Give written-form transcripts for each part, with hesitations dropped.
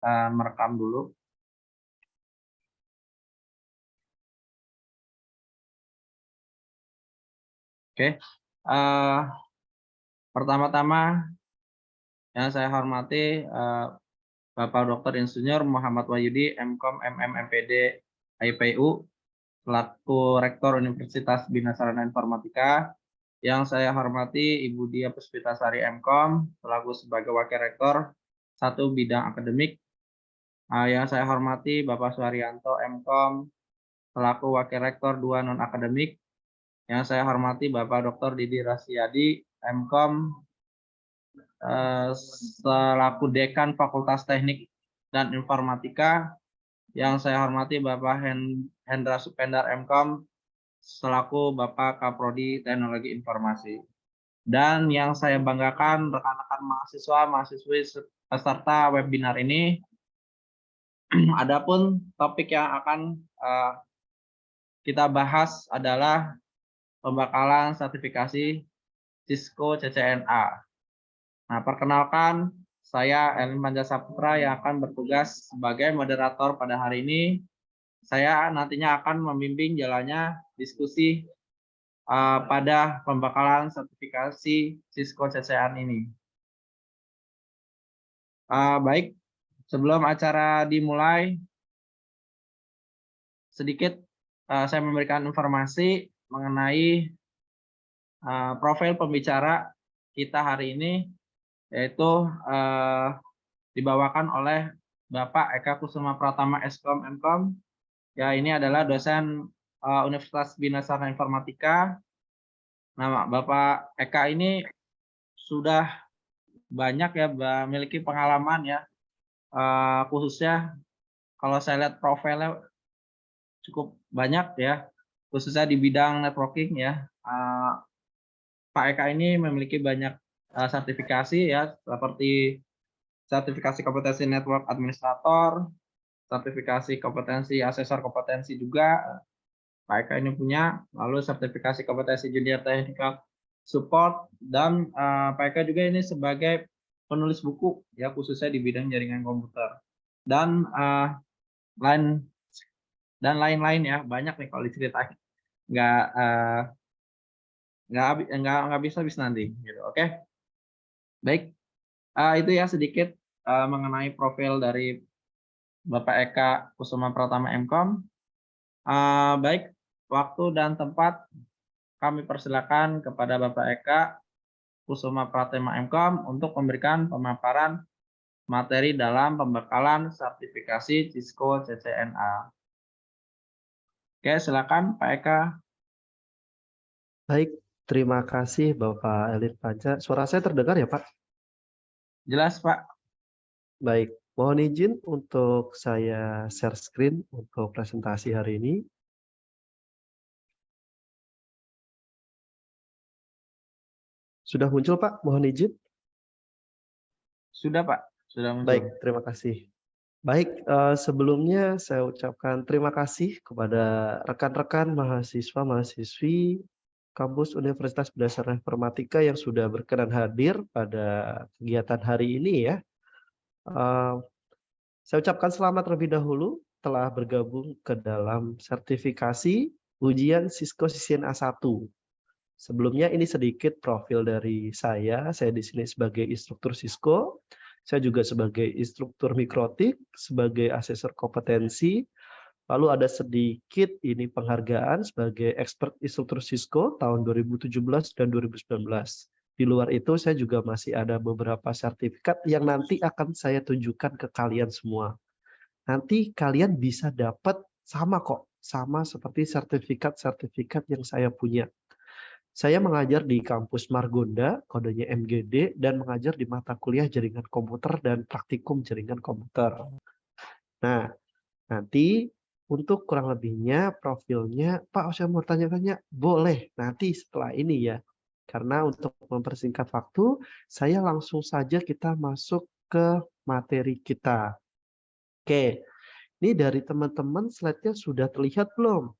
merekam dulu. Oke, pertama-tama yang saya hormati Bapak Dr. Insinyur Muhammad Wahyudi, MKom, MM, MPD, IPU, selaku Rektor Universitas Bina Sarana Informatika. Yang saya hormati Ibu Dia Puspitasari, MKom, selaku sebagai Wakil Rektor 1 bidang akademik. Yang saya hormati Bapak Suharyanto, MKom, selaku Wakil Rektor 2 non-akademik. Yang saya hormati Bapak Dr. Didi Rasyadi, MKom, selaku Dekan Fakultas Teknik dan Informatika. Yang saya hormati Bapak Hendra Supendar, MKom, selaku Bapak Kaprodi Teknologi Informasi. Dan yang saya banggakan rekan-rekan mahasiswa, mahasiswi peserta webinar ini, adapun topik yang akan kita bahas adalah pembekalan sertifikasi Cisco CCNA. Nah, perkenalkan, saya Elin Panjasaputra yang akan bertugas sebagai moderator pada hari ini. Saya nantinya akan membimbing jalannya diskusi pada pembekalan sertifikasi Cisco CCNA ini. Baik, sebelum acara dimulai, sedikit saya memberikan informasi mengenai profil pembicara kita hari ini, yaitu dibawakan oleh Bapak Eka Kusuma Pratama, Eskom, MKom. Ya, ini adalah dosen Universitas Bina Sarana Informatika. Nah, Bapak Eka ini sudah banyak ya memiliki pengalaman ya, khususnya kalau saya lihat profilnya cukup banyak ya, khususnya di bidang networking ya. Pak Eka ini memiliki banyak sertifikasi ya, seperti sertifikasi kompetensi network administrator, sertifikasi kompetensi asesor kompetensi juga Pak Eka ini punya, lalu sertifikasi kompetensi junior technical support, dan Pak Eka juga ini sebagai penulis buku ya, khususnya di bidang jaringan komputer, dan lain-lain ya, banyak nih kalau diceritain, nggak bisa habis nanti gitu. Oke, baik, itu ya sedikit mengenai profil dari Bapak Eka Kusuma Pratama, MKom. Baik, waktu dan tempat kami persilakan kepada Bapak Eka Kusuma Pratama, MKom, untuk memberikan pemaparan materi dalam pembekalan sertifikasi Cisco CCNA. Oke, silakan Pak Eka. Baik, terima kasih Bapak Elin Panca. Suara saya terdengar ya Pak? Jelas Pak. Baik, mohon izin untuk saya share screen untuk presentasi hari ini. Sudah muncul Pak, mohon izin. Sudah Pak, sudah muncul. Baik, terima kasih. Baik, sebelumnya saya ucapkan terima kasih kepada rekan-rekan mahasiswa-mahasiswi kampus Universitas Bina Sarana Informatika yang sudah berkenan hadir pada kegiatan hari ini ya. Saya ucapkan selamat terlebih dahulu telah bergabung ke dalam sertifikasi ujian Cisco CCNA 1. Sebelumnya ini sedikit profil dari saya di sini sebagai instruktur Cisco. Saya juga sebagai instruktur mikrotik, sebagai asesor kompetensi. Lalu ada sedikit ini penghargaan sebagai expert instruktur Cisco tahun 2017 dan 2019. Di luar itu saya juga masih ada beberapa sertifikat yang nanti akan saya tunjukkan ke kalian semua. Nanti kalian bisa dapat sama kok, sama seperti sertifikat-sertifikat yang saya punya. Saya mengajar di kampus Margonda, kodenya MGD, dan mengajar di mata kuliah jaringan komputer dan praktikum jaringan komputer. Nah, nanti untuk kurang lebihnya profilnya, Pak, saya mau tanya-tanya, boleh nanti setelah ini ya. Karena untuk mempersingkat waktu, saya langsung saja kita masuk ke materi kita. Oke, ini dari teman-teman slide-nya sudah terlihat belum?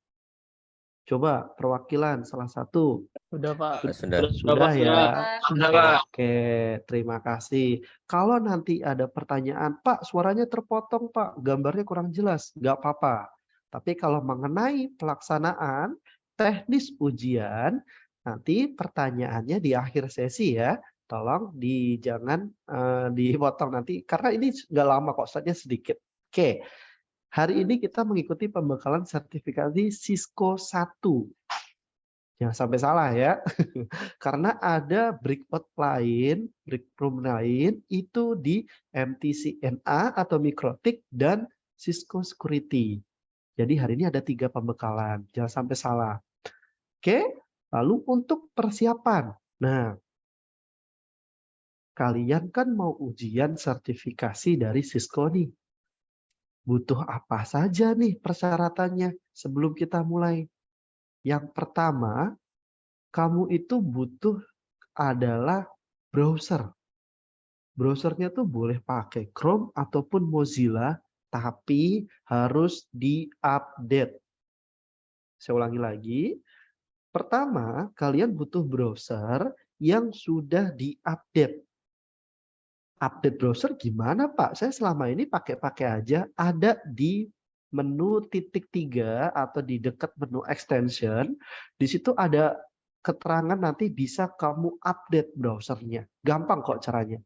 Coba perwakilan salah satu. Sudah, Pak. Sudah ya. Sudah, Pak. Oke, terima kasih. Kalau nanti ada pertanyaan, Pak, suaranya terpotong, Pak, gambarnya kurang jelas, nggak apa-apa. Tapi kalau mengenai pelaksanaan teknis ujian, nanti pertanyaannya di akhir sesi ya. Tolong jangan dipotong nanti, karena ini nggak lama kok, saatnya sedikit. Oke, hari ini kita mengikuti pembekalan sertifikasi Cisco 1. Jangan sampai salah ya. Karena ada breakout lain, breakroom lain itu di MTCNA atau Mikrotik dan Cisco Security. Jadi hari ini ada 3 pembekalan, jangan sampai salah. Oke, lalu untuk persiapan. Nah, kalian kan mau ujian sertifikasi dari Cisco nih. Butuh apa saja nih persyaratannya sebelum kita mulai? Yang pertama, kamu itu butuh adalah browser. Browsernya tuh boleh pakai Chrome ataupun Mozilla, tapi harus diupdate. Saya ulangi lagi. Pertama, kalian butuh browser yang sudah diupdate. Update browser gimana, Pak? Saya selama ini pakai aja. Ada di menu titik 3 atau di dekat menu extension. Di situ ada keterangan nanti bisa kamu update browsernya. Gampang kok caranya.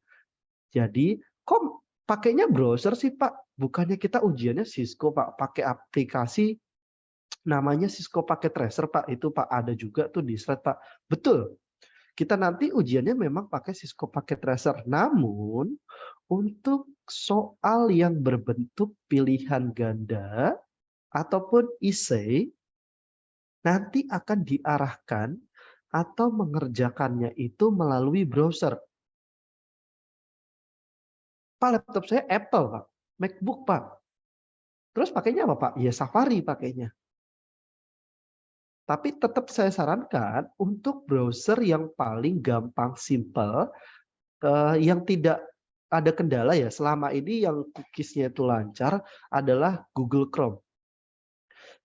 Jadi, kok pakainya browser sih, Pak? Bukannya kita ujiannya Cisco, Pak. Pakai aplikasi namanya Cisco Packet Tracer, Pak. Itu, Pak, ada juga tuh di slide, Pak. Betul. Kita nanti ujiannya memang pakai Cisco Packet Tracer. Namun, untuk soal yang berbentuk pilihan ganda ataupun essay, nanti akan diarahkan atau mengerjakannya itu melalui browser. Pak, laptop saya Apple, Pak. MacBook, Pak. Terus pakainya apa, Pak? Ya Safari pakainya. Tapi tetap saya sarankan untuk browser yang paling gampang, simple, yang tidak ada kendala ya. Selama ini yang cookies-nya itu lancar adalah Google Chrome.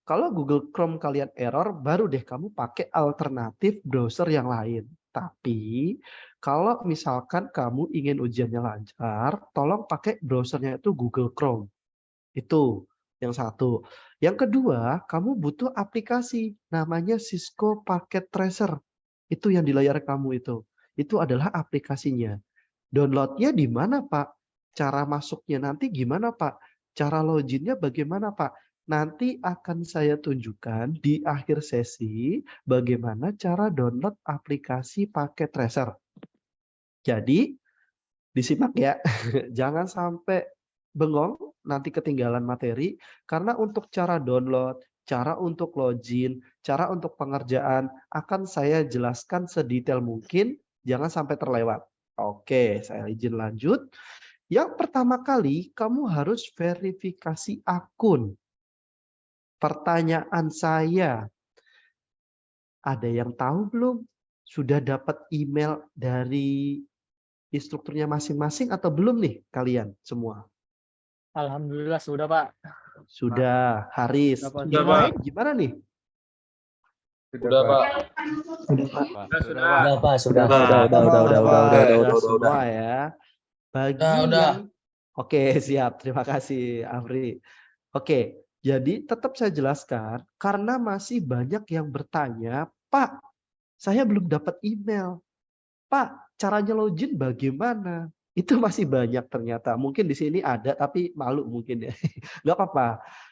Kalau Google Chrome kalian error, baru deh kamu pakai alternatif browser yang lain. Tapi kalau misalkan kamu ingin ujiannya lancar, tolong pakai browsernya itu Google Chrome. Itu yang satu. Yang kedua, kamu butuh aplikasi namanya Cisco Packet Tracer. Itu yang di layar kamu itu. Itu adalah aplikasinya. Downloadnya di mana, Pak? Cara masuknya nanti gimana, Pak? Cara loginnya bagaimana, Pak? Nanti akan saya tunjukkan di akhir sesi bagaimana cara download aplikasi Packet Tracer. Jadi, disimak ya. Jangan sampai bengong, nanti ketinggalan materi. Karena untuk cara download, cara untuk login, cara untuk pengerjaan, akan saya jelaskan sedetail mungkin. Jangan sampai terlewat. Oke, saya izin lanjut. Yang pertama kali, kamu harus verifikasi akun. Pertanyaan saya, ada yang tahu belum? Sudah dapat email dari instrukturnya masing-masing atau belum nih kalian semua? Alhamdulillah sudah, Pak. Sudah, Haris. Sudah, Yang Pak. lain gimana nih? Sudah, Pak. Sudah, Pak. Sudah. Sudah semua ya. Bagi Udah. yang Oke, siap. Terima kasih, Afri. Oke, jadi tetap saya jelaskan karena masih banyak yang bertanya, Pak, saya belum dapat email. Pak, caranya login bagaimana? Itu masih banyak ternyata. Mungkin di sini ada, tapi malu mungkin ya. Nggak apa-apa.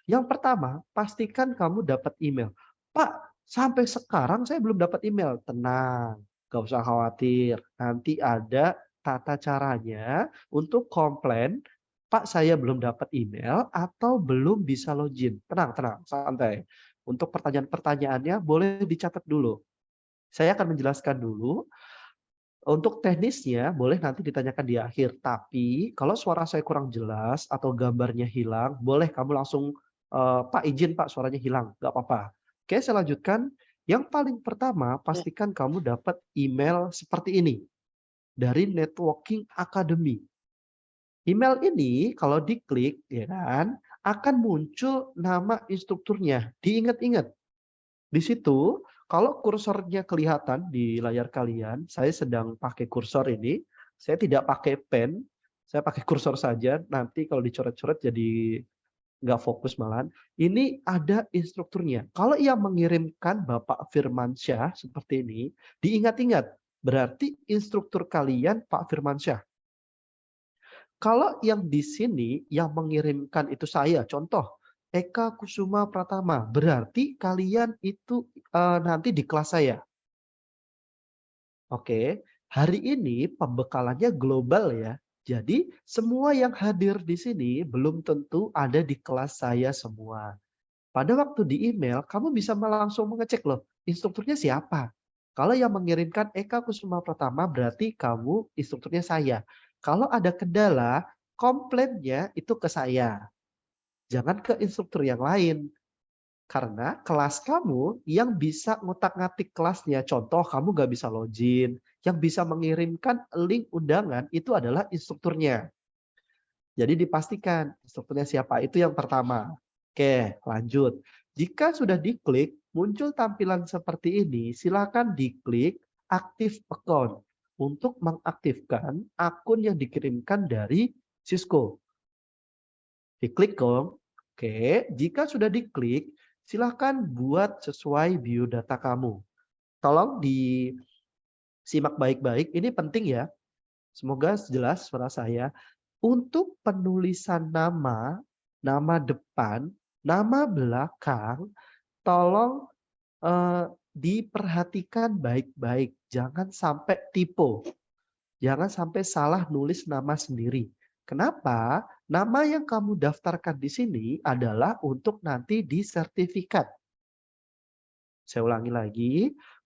Yang pertama, pastikan kamu dapat email. Pak, sampai sekarang saya belum dapat email. Tenang, nggak usah khawatir. Nanti ada tata caranya untuk komplain, Pak, saya belum dapat email atau belum bisa login. Tenang, tenang, santai. Untuk pertanyaan-pertanyaannya boleh dicatat dulu. Saya akan menjelaskan dulu. Untuk teknisnya boleh nanti ditanyakan di akhir. Tapi kalau suara saya kurang jelas atau gambarnya hilang, boleh kamu langsung, Pak izin Pak suaranya hilang, nggak apa-apa. Oke, saya lanjutkan. Yang paling pertama pastikan kamu dapat email seperti ini dari Networking Academy. Email ini kalau diklik ya kan akan muncul nama instrukturnya. Diingat-ingat. Di situ, kalau kursornya kelihatan di layar kalian, saya sedang pakai kursor ini, saya tidak pakai pen, saya pakai kursor saja, nanti kalau dicoret-coret jadi nggak fokus malahan. Ini ada instrukturnya. Kalau yang mengirimkan Bapak Firmansyah seperti ini, diingat-ingat, berarti instruktur kalian Pak Firmansyah. Kalau yang di sini yang mengirimkan itu saya, contoh Eka Kusuma Pratama, berarti kalian itu nanti di kelas saya. Oke, hari ini pembekalannya global ya. Jadi semua yang hadir di sini belum tentu ada di kelas saya semua. Pada waktu di email, kamu bisa langsung mengecek loh, instrukturnya siapa. Kalau yang mengirimkan Eka Kusuma Pratama berarti kamu instrukturnya saya. Kalau ada kendala, komplainnya itu ke saya. Jangan ke instruktur yang lain. Karena kelas kamu yang bisa ngutak-ngatik kelasnya. Contoh kamu nggak bisa login. Yang bisa mengirimkan link undangan itu adalah instrukturnya. Jadi dipastikan instrukturnya siapa, itu yang pertama. Oke, lanjut. Jika sudah diklik, muncul tampilan seperti ini, silakan diklik aktif account untuk mengaktifkan akun yang dikirimkan dari Cisco. Diklik dong. Oke, jika sudah diklik, silakan buat sesuai biodata kamu. Tolong disimak baik-baik, ini penting ya. Semoga jelas suara saya. Untuk penulisan nama, nama depan, nama belakang, tolong diperhatikan baik-baik. Jangan sampai typo. Jangan sampai salah nulis nama sendiri. Kenapa? Nama yang kamu daftarkan di sini adalah untuk nanti di sertifikat. Saya ulangi lagi,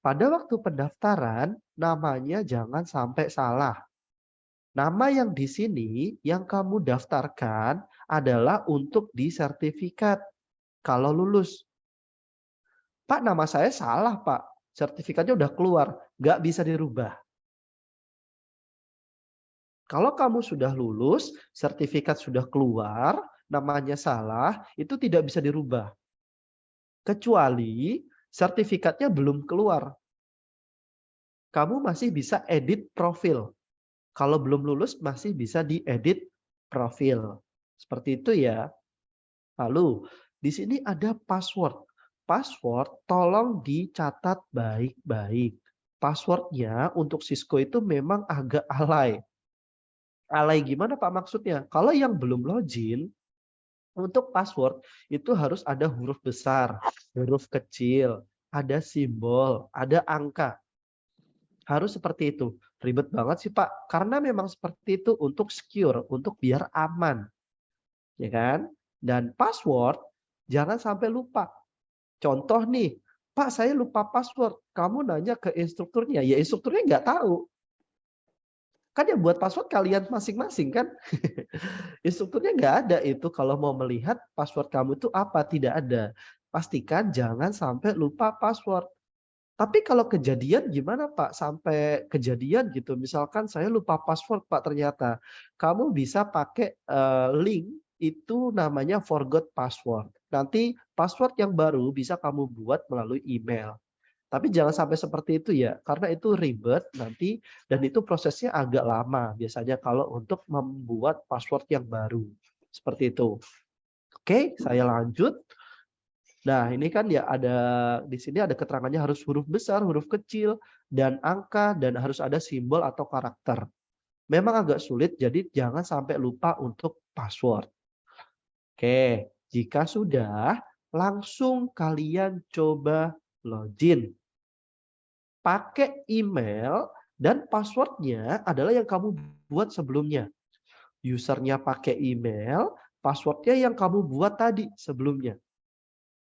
pada waktu pendaftaran namanya jangan sampai salah. Nama yang di sini yang kamu daftarkan adalah untuk di sertifikat. Kalau lulus, Pak nama saya salah Pak, sertifikatnya udah keluar, nggak bisa dirubah. Kalau kamu sudah lulus, sertifikat sudah keluar, namanya salah, itu tidak bisa dirubah. Kecuali sertifikatnya belum keluar. Kamu masih bisa edit profil. Kalau belum lulus masih bisa diedit profil. Seperti itu ya. Lalu di sini ada password. Password tolong dicatat baik-baik. Passwordnya untuk Cisco itu memang agak alay. Alay gimana Pak maksudnya? Kalau yang belum login, untuk password itu harus ada huruf besar, huruf kecil, ada simbol, ada angka. Harus seperti itu. Ribet banget sih Pak, karena memang seperti itu untuk secure, untuk biar aman. Ya kan? Dan password jangan sampai lupa. Contoh nih, Pak saya lupa password. Kamu nanya ke instrukturnya, ya instrukturnya nggak tahu. Kan yang buat password kalian masing-masing kan. Instrukturnya nggak ada itu kalau mau melihat password kamu itu apa, tidak ada. Pastikan jangan sampai lupa password. Tapi kalau kejadian gimana Pak? Sampai kejadian gitu, misalkan saya lupa password Pak ternyata. Kamu bisa pakai link itu namanya forgot password. Nanti password yang baru bisa kamu buat melalui email. Tapi jangan sampai seperti itu ya, karena itu ribet nanti dan itu prosesnya agak lama biasanya kalau untuk membuat password yang baru. Seperti itu. Oke, saya lanjut. Nah, ini kan ya ada di sini ada keterangannya harus huruf besar, huruf kecil, dan angka, dan harus ada simbol atau karakter. Memang agak sulit, jadi jangan sampai lupa untuk password. Oke, jika sudah, langsung kalian coba login. Pakai email dan passwordnya adalah yang kamu buat sebelumnya. Usernya pakai email, passwordnya yang kamu buat tadi sebelumnya.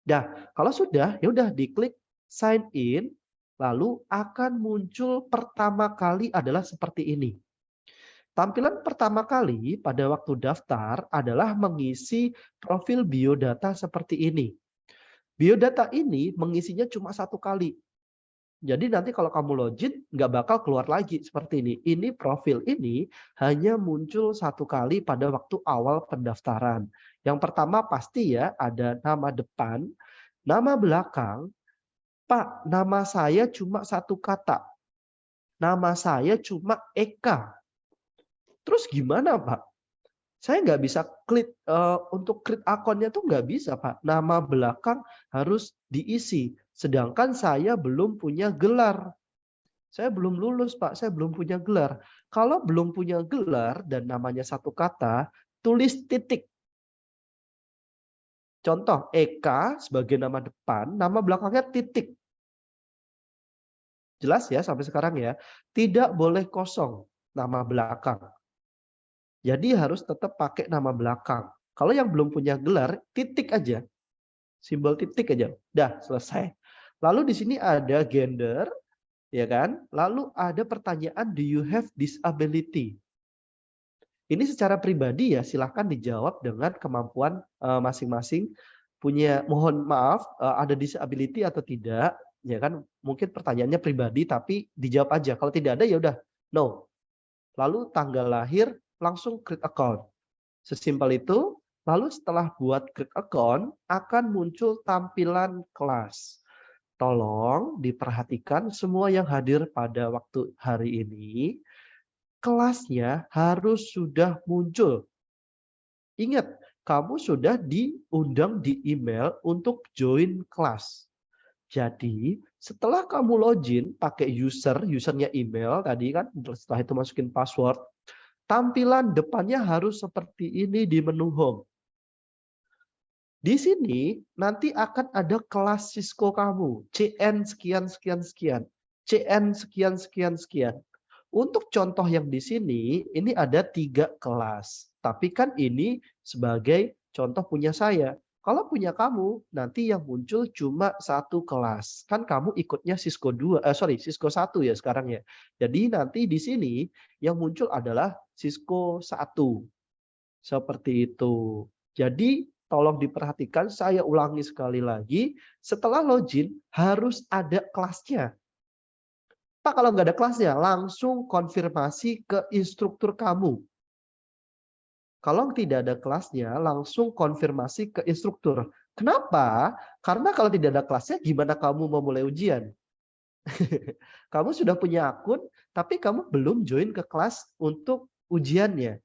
Nah, kalau sudah, ya udah diklik sign in, lalu akan muncul pertama kali adalah seperti ini. Tampilan pertama kali pada waktu daftar adalah mengisi profil biodata seperti ini. Biodata ini mengisinya cuma satu kali. Jadi nanti kalau kamu login nggak bakal keluar lagi seperti ini. Ini profil ini hanya muncul satu kali pada waktu awal pendaftaran. Yang pertama pasti ya ada nama depan, nama belakang, Pak, nama saya cuma satu kata. Nama saya cuma Eka. Terus gimana, Pak? Saya nggak bisa klik untuk create akunnya tuh nggak bisa, Pak. Nama belakang harus diisi. Sedangkan saya belum punya gelar. Saya belum lulus, Pak. Saya belum punya gelar. Kalau belum punya gelar dan namanya satu kata, tulis titik. Contoh, Eka sebagai nama depan, nama belakangnya titik. Jelas ya sampai sekarang ya. Tidak boleh kosong nama belakang. Jadi harus tetap pakai nama belakang. Kalau yang belum punya gelar, titik aja. Simbol titik aja. Dah, selesai. Lalu di sini ada gender, ya kan? Lalu ada pertanyaan, do you have disability? Ini secara pribadi ya, silahkan dijawab dengan kemampuan masing-masing. Punya, mohon maaf, ada disability atau tidak? Ya kan? Mungkin pertanyaannya pribadi, tapi dijawab aja. Kalau tidak ada ya udah, no. Lalu tanggal lahir, langsung create account. Sesimpel itu. Lalu setelah buat create account, akan muncul tampilan kelas. Tolong diperhatikan semua yang hadir pada waktu hari ini, kelasnya harus sudah muncul. Ingat, kamu sudah diundang di email untuk join kelas. Jadi, setelah kamu login pakai usernya email tadi kan, setelah itu masukin password, tampilan depannya harus seperti ini di menu home. Di sini nanti akan ada kelas Cisco kamu, CN sekian sekian sekian, CN sekian sekian sekian. Untuk contoh yang di sini, ini ada 3 kelas. Tapi kan ini sebagai contoh punya saya. Kalau punya kamu, nanti yang muncul cuma 1 kelas. Kan kamu ikutnya Cisco 1 ya sekarang ya. Jadi nanti di sini yang muncul adalah Cisco 1. Seperti itu. Jadi tolong diperhatikan, saya ulangi sekali lagi, setelah login harus ada kelasnya. Pak, kalau nggak ada kelasnya, langsung konfirmasi ke instruktur kamu. Kalau tidak ada kelasnya, langsung konfirmasi ke instruktur. Kenapa? Karena kalau tidak ada kelasnya, gimana kamu mau mulai ujian? Kamu sudah punya akun, tapi kamu belum join ke kelas untuk ujiannya.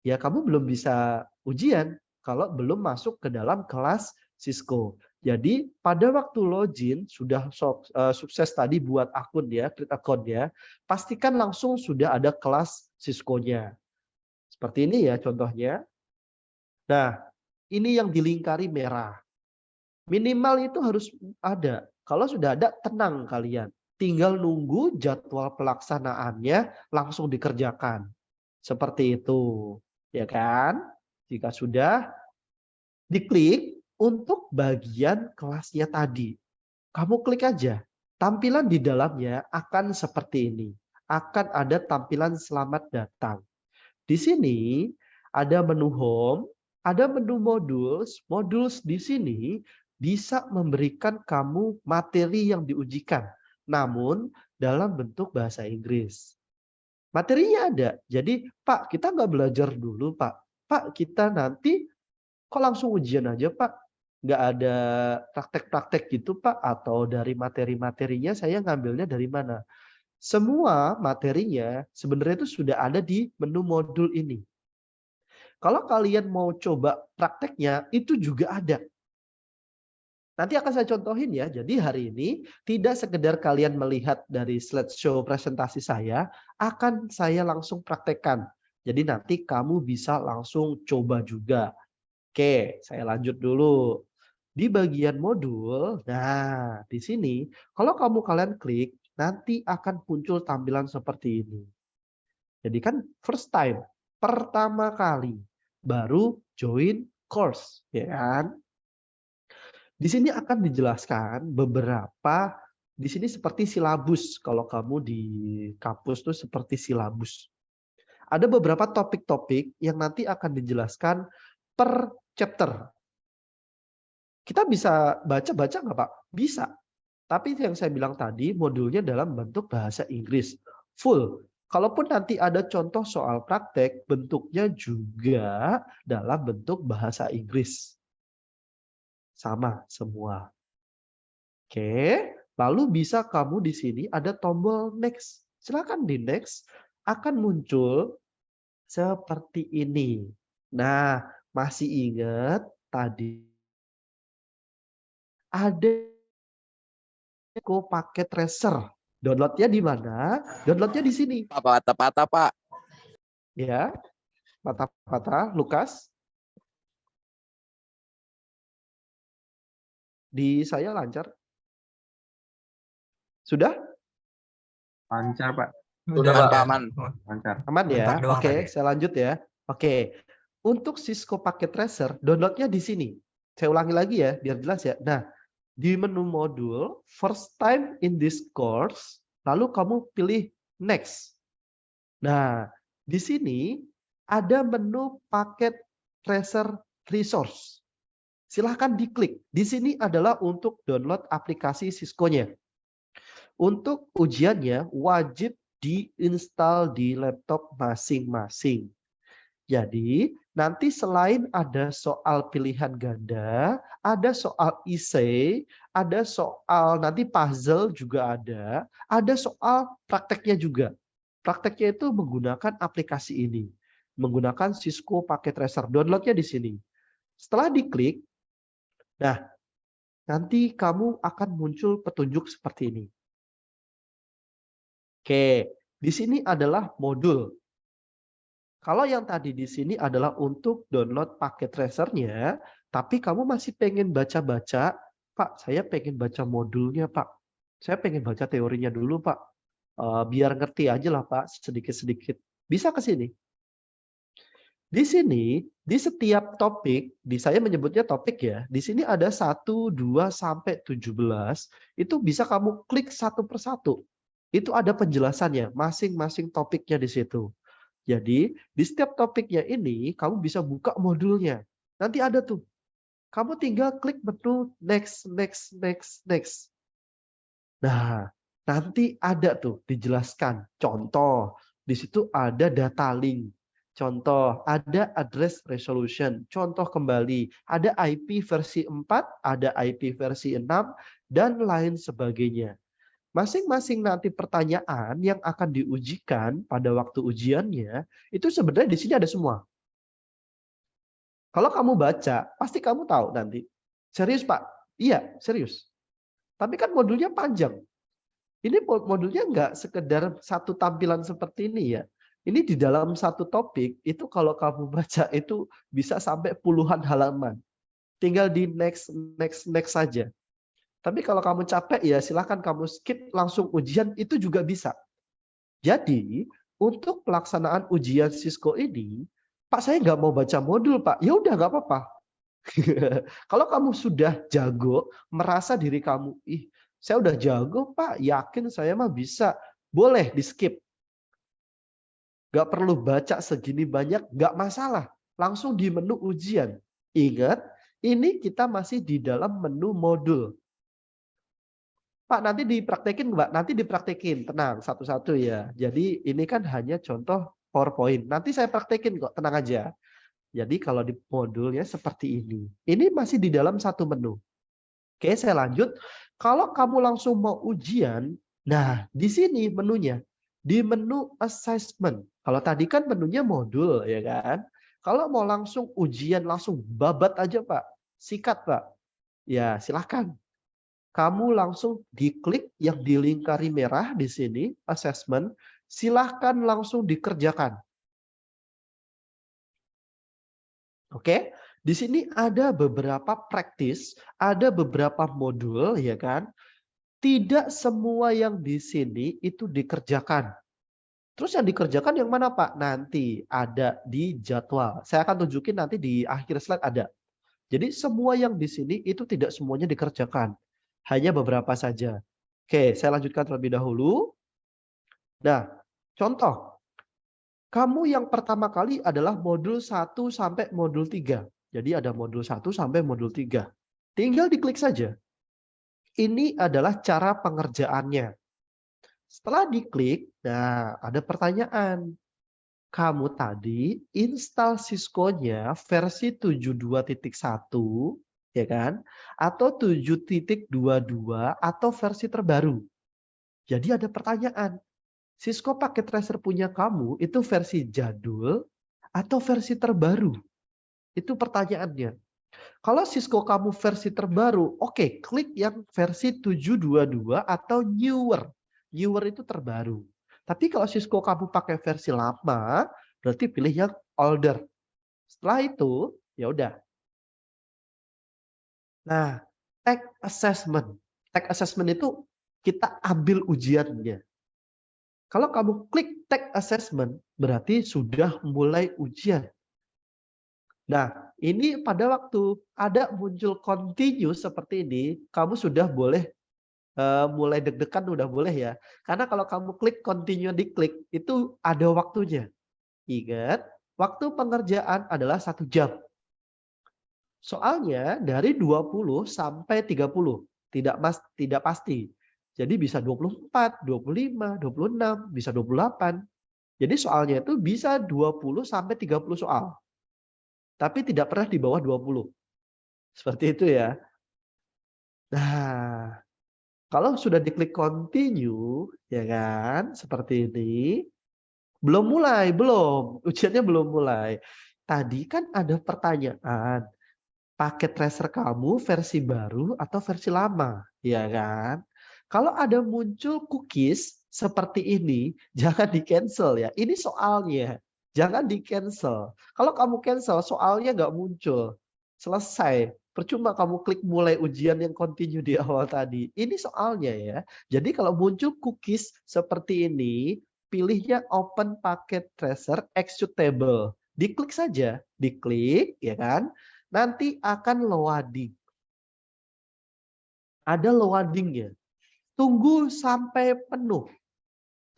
Ya kamu belum bisa ujian kalau belum masuk ke dalam kelas Cisco. Jadi pada waktu login sudah sukses tadi buat akun ya, create account ya, pastikan langsung sudah ada kelas Cisco-nya. Seperti ini ya contohnya. Nah, ini yang dilingkari merah. Minimal itu harus ada. Kalau sudah ada, tenang kalian. Tinggal nunggu jadwal pelaksanaannya langsung dikerjakan. Seperti itu. Ya kan? Jika sudah, diklik untuk bagian kelasnya tadi. Kamu klik aja. Tampilan di dalamnya akan seperti ini. Akan ada tampilan selamat datang. Di sini ada menu home, ada menu modules. Modules di sini bisa memberikan kamu materi yang diujikan. Namun dalam bentuk bahasa Inggris. Materinya ada. Jadi, Pak, kita nggak belajar dulu, Pak. Pak, kita nanti kok langsung ujian aja, Pak? Nggak ada praktek-praktek gitu, Pak? Atau dari materi-materinya saya ngambilnya dari mana? Semua materinya sebenarnya itu sudah ada di menu modul ini. Kalau kalian mau coba prakteknya, itu juga ada. Nanti akan saya contohin ya. Jadi hari ini tidak sekedar kalian melihat dari slideshow presentasi saya, akan saya langsung praktekkan. Jadi nanti kamu bisa langsung coba juga. Oke, saya lanjut dulu. Di bagian modul, nah di sini kalau kalian klik, nanti akan muncul tampilan seperti ini. Jadi kan first time, pertama kali, baru join course, ya kan? Di sini akan dijelaskan beberapa, di sini seperti silabus. Kalau kamu di kampus tuh seperti silabus. Ada beberapa topik-topik yang nanti akan dijelaskan per chapter. Kita bisa baca-baca nggak Pak? Bisa. Tapi yang saya bilang tadi, modulnya dalam bentuk bahasa Inggris. Full. Kalaupun nanti ada contoh soal praktek, bentuknya juga dalam bentuk bahasa Inggris. Sama semua. Oke, Lalu bisa kamu di sini ada tombol next. Silakan di next, akan muncul seperti ini. Nah, masih ingat tadi ada Packet Tracer. Downloadnya di mana? Downloadnya di sini. Patah-patah, Pak. Ya, patah-patah. Lukas, di saya lancar. Sudah? Lancar, Pak. Sudah, Aman, Pak. Pak, aman. Lancar. Aman ya? Bentar doang Oke, tadi. saya lanjut ya. Oke. Untuk Cisco Packet Tracer, downloadnya di sini. Saya ulangi lagi ya, biar jelas ya. Nah, di menu modul, first time in this course, lalu kamu pilih next. Nah, di sini ada menu Packet Tracer Resource. Silahkan diklik. Di sini adalah untuk download aplikasi Cisco-nya. Untuk ujiannya wajib diinstal di laptop masing-masing. Jadi, nanti selain ada soal pilihan ganda, ada soal essay, ada soal nanti puzzle juga ada soal prakteknya juga. Prakteknya itu menggunakan aplikasi ini, menggunakan Cisco Packet Tracer. Downloadnya di sini. Setelah diklik, nah nanti kamu akan muncul petunjuk seperti ini. Oke, di sini adalah modul. Kalau yang tadi di sini adalah untuk download paket tracernya, tapi kamu masih pengen baca-baca, Pak, saya pengen baca modulnya, Pak. Saya pengen baca teorinya dulu, Pak. Biar ngerti aja lah, Pak, sedikit-sedikit. Bisa ke sini. Di sini, di setiap topik, saya menyebutnya topik ya, di sini ada 1, 2, sampai 17, itu bisa kamu klik satu persatu. Itu ada penjelasannya, masing-masing topiknya di situ. Jadi, di setiap topiknya ini, kamu bisa buka modulnya. Nanti ada tuh. Kamu tinggal klik menu next, next, next, next. Nah, nanti ada tuh dijelaskan. Contoh, di situ ada data link. Contoh, ada address resolution. Contoh kembali, ada IP versi 4, ada IP versi 6, dan lain sebagainya. Masing-masing nanti pertanyaan yang akan diujikan pada waktu ujiannya, itu sebenarnya di sini ada semua. Kalau kamu baca, pasti kamu tahu nanti. Serius, Pak? Iya, serius. Tapi kan modulnya panjang. Ini modulnya nggak sekedar satu tampilan seperti ini ya. Ini di dalam satu topik, itu kalau kamu baca itu bisa sampai puluhan halaman. Tinggal di next, next, next saja. Tapi kalau kamu capek ya silahkan kamu skip langsung ujian itu juga bisa. Jadi untuk pelaksanaan ujian Cisco ini, Pak saya nggak mau baca modul Pak, ya udah nggak apa-apa. Kalau kamu sudah jago, merasa diri kamu, saya udah jago Pak, yakin saya mah bisa, boleh di skip. Nggak perlu baca segini banyak, nggak masalah. Langsung di menu ujian. Ingat, ini kita masih di dalam menu modul. Pak, nanti dipraktekin Mbak, nanti dipraktekin, tenang, satu-satu ya. Jadi ini kan hanya contoh PowerPoint. Nanti saya praktekin kok, tenang aja. Jadi kalau di modulnya seperti ini. Ini masih di dalam satu menu. Oke, saya lanjut. Kalau kamu langsung mau ujian, nah di sini menunya. Di menu assessment. Kalau tadi kan menunya modul, ya kan? Kalau mau langsung ujian, langsung babat aja Pak. Sikat Pak. Ya, silahkan. Kamu langsung diklik yang dilingkari merah di sini, assessment, silahkan langsung dikerjakan. Oke, di sini ada beberapa praktis, ada beberapa modul, ya kan? Tidak semua yang di sini itu dikerjakan. Terus yang dikerjakan yang mana Pak? Nanti ada di jadwal. Saya akan tunjukin nanti di akhir slide ada. Jadi semua yang di sini itu tidak semuanya dikerjakan. Hanya beberapa saja. Oke, saya lanjutkan terlebih dahulu. Nah, contoh. Kamu yang pertama kali adalah modul 1 sampai modul 3. Jadi ada modul 1 sampai modul 3. Tinggal diklik saja. Ini adalah cara pengerjaannya. Setelah diklik, nah ada pertanyaan. Kamu tadi install Cisco-nya versi 72.1 ya kan? Atau 7.22 atau versi terbaru. Jadi ada pertanyaan, Cisco Packet Tracer punya kamu itu versi jadul atau versi terbaru? Itu pertanyaannya. Kalau Cisco kamu versi terbaru, oke, klik yang versi 722 atau newer. Newer itu terbaru. Tapi kalau Cisco kamu pakai versi lama, berarti pilih yang older. Setelah itu, ya udah. Nah, tag assessment. Tag assessment itu kita ambil ujiannya. Kalau kamu klik tag assessment, berarti sudah mulai ujian. Nah, ini pada waktu ada muncul continue seperti ini, kamu sudah boleh mulai deg-degan udah boleh ya. Karena kalau kamu klik continue diklik, itu ada waktunya. Ingat, waktu pengerjaan adalah 1 jam. Soalnya dari 20 sampai 30, tidak pasti. Jadi bisa 24, 25, 26, bisa 28. Jadi soalnya itu bisa 20 sampai 30 soal. Tapi tidak pernah di bawah 20. Seperti itu ya. Nah, kalau sudah diklik continue, ya kan, seperti ini, belum. Ujiannya belum mulai. Tadi kan ada pertanyaan, paket tracer kamu versi baru atau versi lama, ya kan? Kalau ada muncul cookies seperti ini, jangan di-cancel ya. Ini soalnya, jangan di-cancel. Kalau kamu cancel, soalnya nggak muncul. Selesai. Percuma kamu klik mulai ujian yang continue di awal tadi. Ini soalnya ya. Jadi kalau muncul cookies seperti ini, pilihnya open packet tracer executable. Diklik saja, diklik ya kan. Nanti akan loading. Ada loadingnya. Tunggu sampai penuh.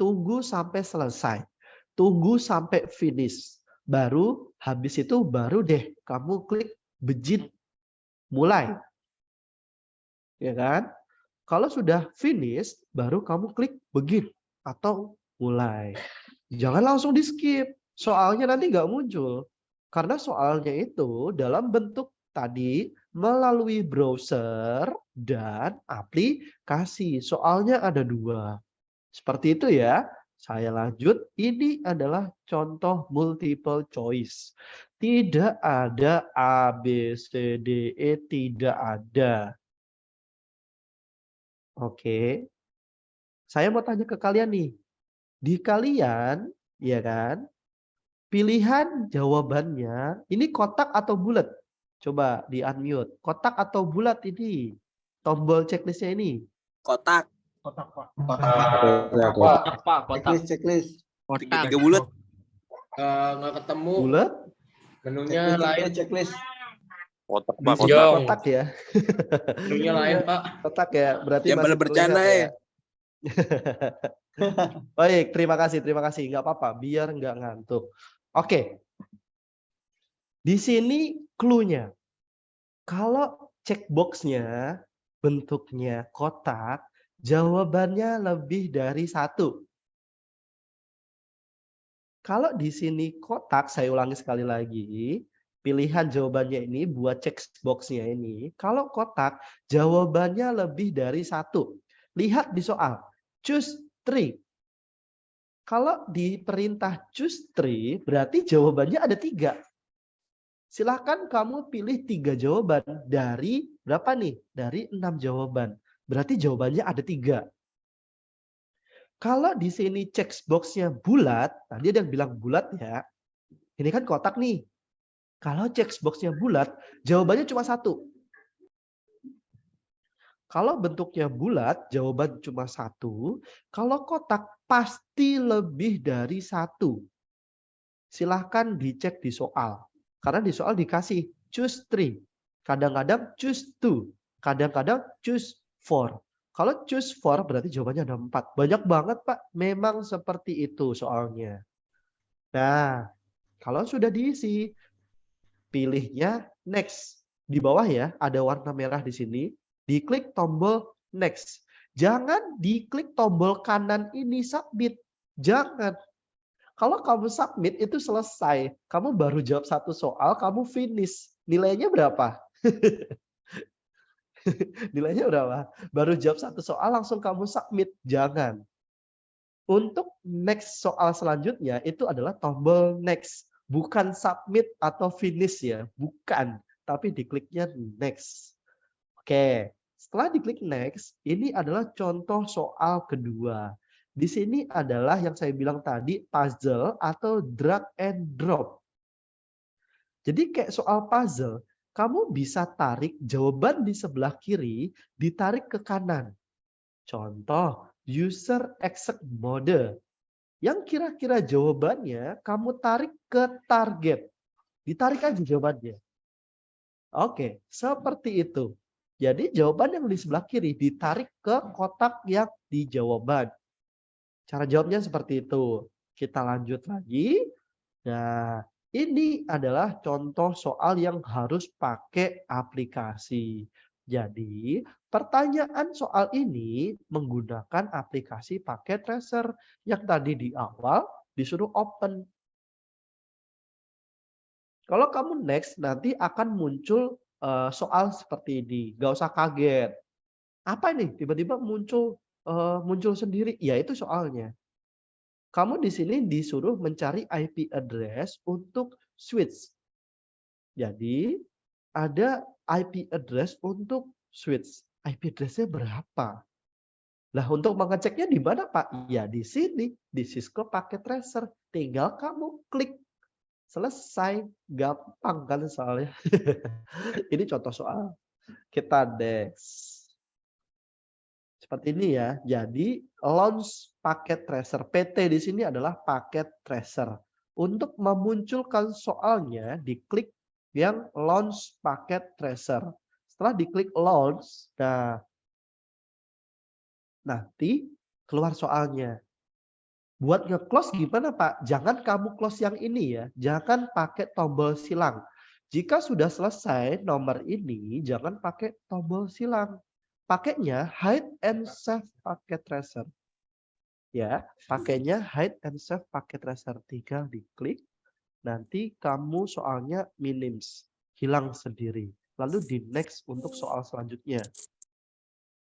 Tunggu sampai selesai. Tunggu sampai finish. Baru habis itu baru deh kamu klik begin. Mulai. Ya kan? Kalau sudah finish, baru kamu klik begin atau mulai. Jangan langsung di skip. Soalnya nanti nggak muncul. Karena soalnya itu dalam bentuk tadi melalui browser dan aplikasi. Soalnya ada 2. Seperti itu ya. Saya lanjut. Ini adalah contoh multiple choice. Tidak ada A, B, C, D, E. Tidak ada. Oke. Saya mau tanya ke kalian nih. Di kalian, ya kan? Pilihan jawabannya, ini kotak atau bulat? Coba di unmute. Kotak atau bulat ini? Tombol checklistnya ini. Kotak. Kotak, Pak. Kotak, Pak, kotak. Checklist. Tiga bulat. Nggak ketemu. Bulat? Menunya lain. Checklist. Kotak, Di Pak. sini Kotak. kotak ya. Menunya lain, Pak. Kotak ya. Berarti Jangan masih pada bercanda terlihat ya. Baik, terima kasih. Nggak apa-apa, biar nggak ngantuk. Oke. Di sini clue-nya. Kalau checkbox-nya bentuknya kotak, jawabannya lebih dari 1. Kalau di sini kotak, saya ulangi sekali lagi. Pilihan jawabannya ini buat checkbox-nya ini. Kalau kotak, jawabannya lebih dari 1. Lihat di soal. Choose 3. Kalau di perintah choose 3, berarti jawabannya ada 3. Silahkan kamu pilih 3 jawaban dari berapa nih? Dari 6 jawaban. Berarti jawabannya ada 3. Kalau di sini checkbox-nya bulat, tadi ada yang bilang bulat ya. Ini kan kotak nih. Kalau checkbox-nya bulat, jawabannya cuma 1. Kalau bentuknya bulat, jawaban cuma 1. Kalau kotak, pasti lebih dari 1. Silahkan dicek di soal. Karena di soal dikasih choose 3. Kadang-kadang choose 2. Kadang-kadang choose 4. Kalau choose 4 berarti jawabannya ada 4. Banyak banget Pak. Memang seperti itu soalnya. Nah, kalau sudah diisi, pilihnya next. Di bawah ya, ada warna merah di sini. Diklik tombol next. Jangan diklik tombol kanan ini submit. Jangan. Kalau kamu submit itu selesai. Kamu baru jawab 1 soal, kamu finish. Nilainya berapa? Nilainya berapa? Baru jawab satu soal langsung kamu submit. Jangan. Untuk next soal selanjutnya itu adalah tombol next. Bukan submit atau finish ya. Bukan. Tapi dikliknya next. Oke. Setelah diklik next, ini adalah contoh soal kedua. Di sini adalah yang saya bilang tadi puzzle atau drag and drop. Jadi kayak soal puzzle, kamu bisa tarik jawaban di sebelah kiri, ditarik ke kanan. Contoh, user exec mode. Yang kira-kira jawabannya kamu tarik ke target. Ditarik aja jawabannya. Oke, seperti itu. Jadi jawaban yang di sebelah kiri ditarik ke kotak yang di jawaban. Cara jawabnya seperti itu. Kita lanjut lagi. Nah, ini adalah contoh soal yang harus pakai aplikasi. Jadi, pertanyaan soal ini menggunakan aplikasi pakai tracer yang tadi di awal disuruh open. Kalau kamu next, nanti akan muncul soal seperti ini. Gak usah kaget. Apa ini? Tiba-tiba muncul sendiri. Ya, itu soalnya. Kamu di sini disuruh mencari IP address untuk switch. Jadi, ada IP address untuk switch. IP address-nya berapa? Nah, untuk mengeceknya di mana, Pak? Ya, di sini. Di Cisco pakai tracer. Tinggal kamu klik. Selesai. Gampang kan soalnya. Ini contoh soal. Kita next. Seperti ini ya. Jadi launch paket tracer. PT di sini adalah paket tracer. Untuk memunculkan soalnya, diklik yang launch paket tracer. Setelah diklik launch, nah nanti keluar soalnya. Buat nge-close gimana Pak? Jangan kamu close yang ini ya. Jangan pakai tombol silang. Jika sudah selesai nomor ini, jangan pakai tombol silang. Pakainya hide and save paket tracer. Ya, pakainya hide and save paket tracer. Tinggal diklik. Nanti kamu soalnya minims. Hilang sendiri. Lalu di next untuk soal selanjutnya.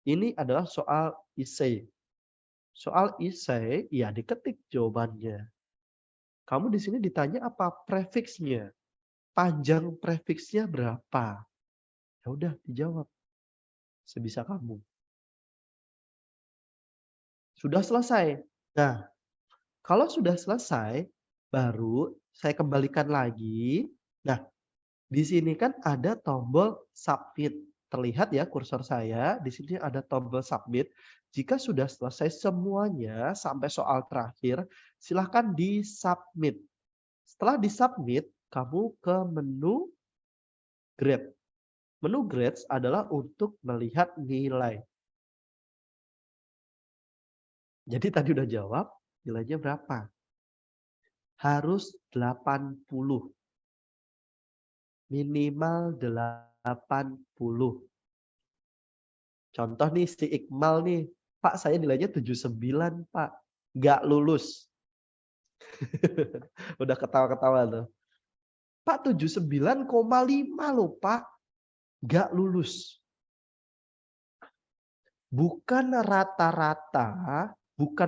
Ini adalah soal essay. Soal essay, ya diketik jawabannya. Kamu di sini ditanya apa prefiksnya. Panjang prefiksnya berapa? Ya udah dijawab. Sebisa kamu. Sudah selesai. Nah, kalau sudah selesai, baru saya kembalikan lagi. Nah, di sini kan ada tombol submit. Terlihat ya kursor saya, di sini ada tombol submit. Jika sudah selesai semuanya sampai soal terakhir, silahkan di-submit. Setelah di-submit, kamu ke menu grade. Menu grades adalah untuk melihat nilai. Jadi tadi udah jawab, nilainya berapa? Harus 80. Minimal 80. Contoh nih si Iqmal nih, Pak saya nilainya 79 Pak, nggak lulus. Udah ketawa-ketawa tuh. Pak 79,5 loh Pak, nggak lulus. Bukan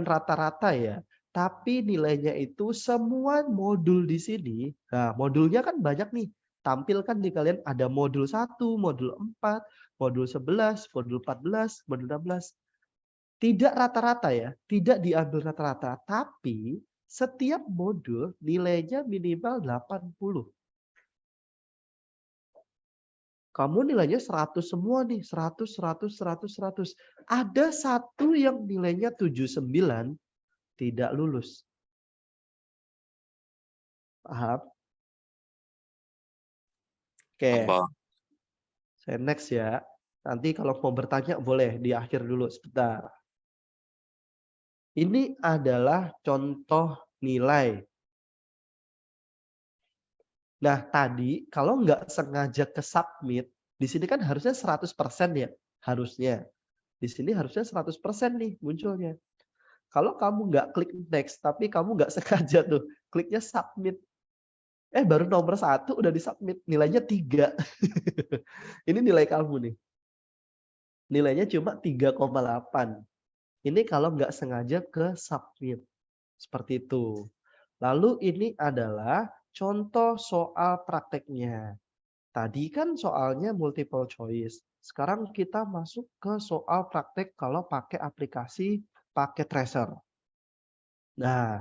rata-rata ya, tapi nilainya itu semua modul di sini. Nah, modulnya kan banyak nih. Tampilkan di kalian ada modul 1, modul 4, modul 11, modul 14, modul 16. Tidak rata-rata ya, tidak diambil rata-rata, tapi setiap modul nilainya minimal 80. Kamu nilainya 100 semua nih, 100, 100, 100, 100. Ada satu yang nilainya 79 tidak lulus. Paham? Oke. Saya next ya. Nanti kalau mau bertanya boleh di akhir dulu sebentar. Ini adalah contoh nilai. Nah, tadi kalau nggak sengaja ke submit, di sini kan harusnya 100% ya, harusnya. Di sini harusnya 100% nih munculnya. Kalau kamu nggak klik next, tapi kamu nggak sengaja tuh, kliknya submit. Baru nomor 1 udah disubmit, nilainya 3. Ini nilai kamu nih. Nilainya cuma 3,8. Ini kalau nggak sengaja ke submit. Seperti itu. Lalu ini adalah contoh soal prakteknya. Tadi kan soalnya multiple choice. Sekarang kita masuk ke soal praktek kalau pakai aplikasi pakai tracer. Nah,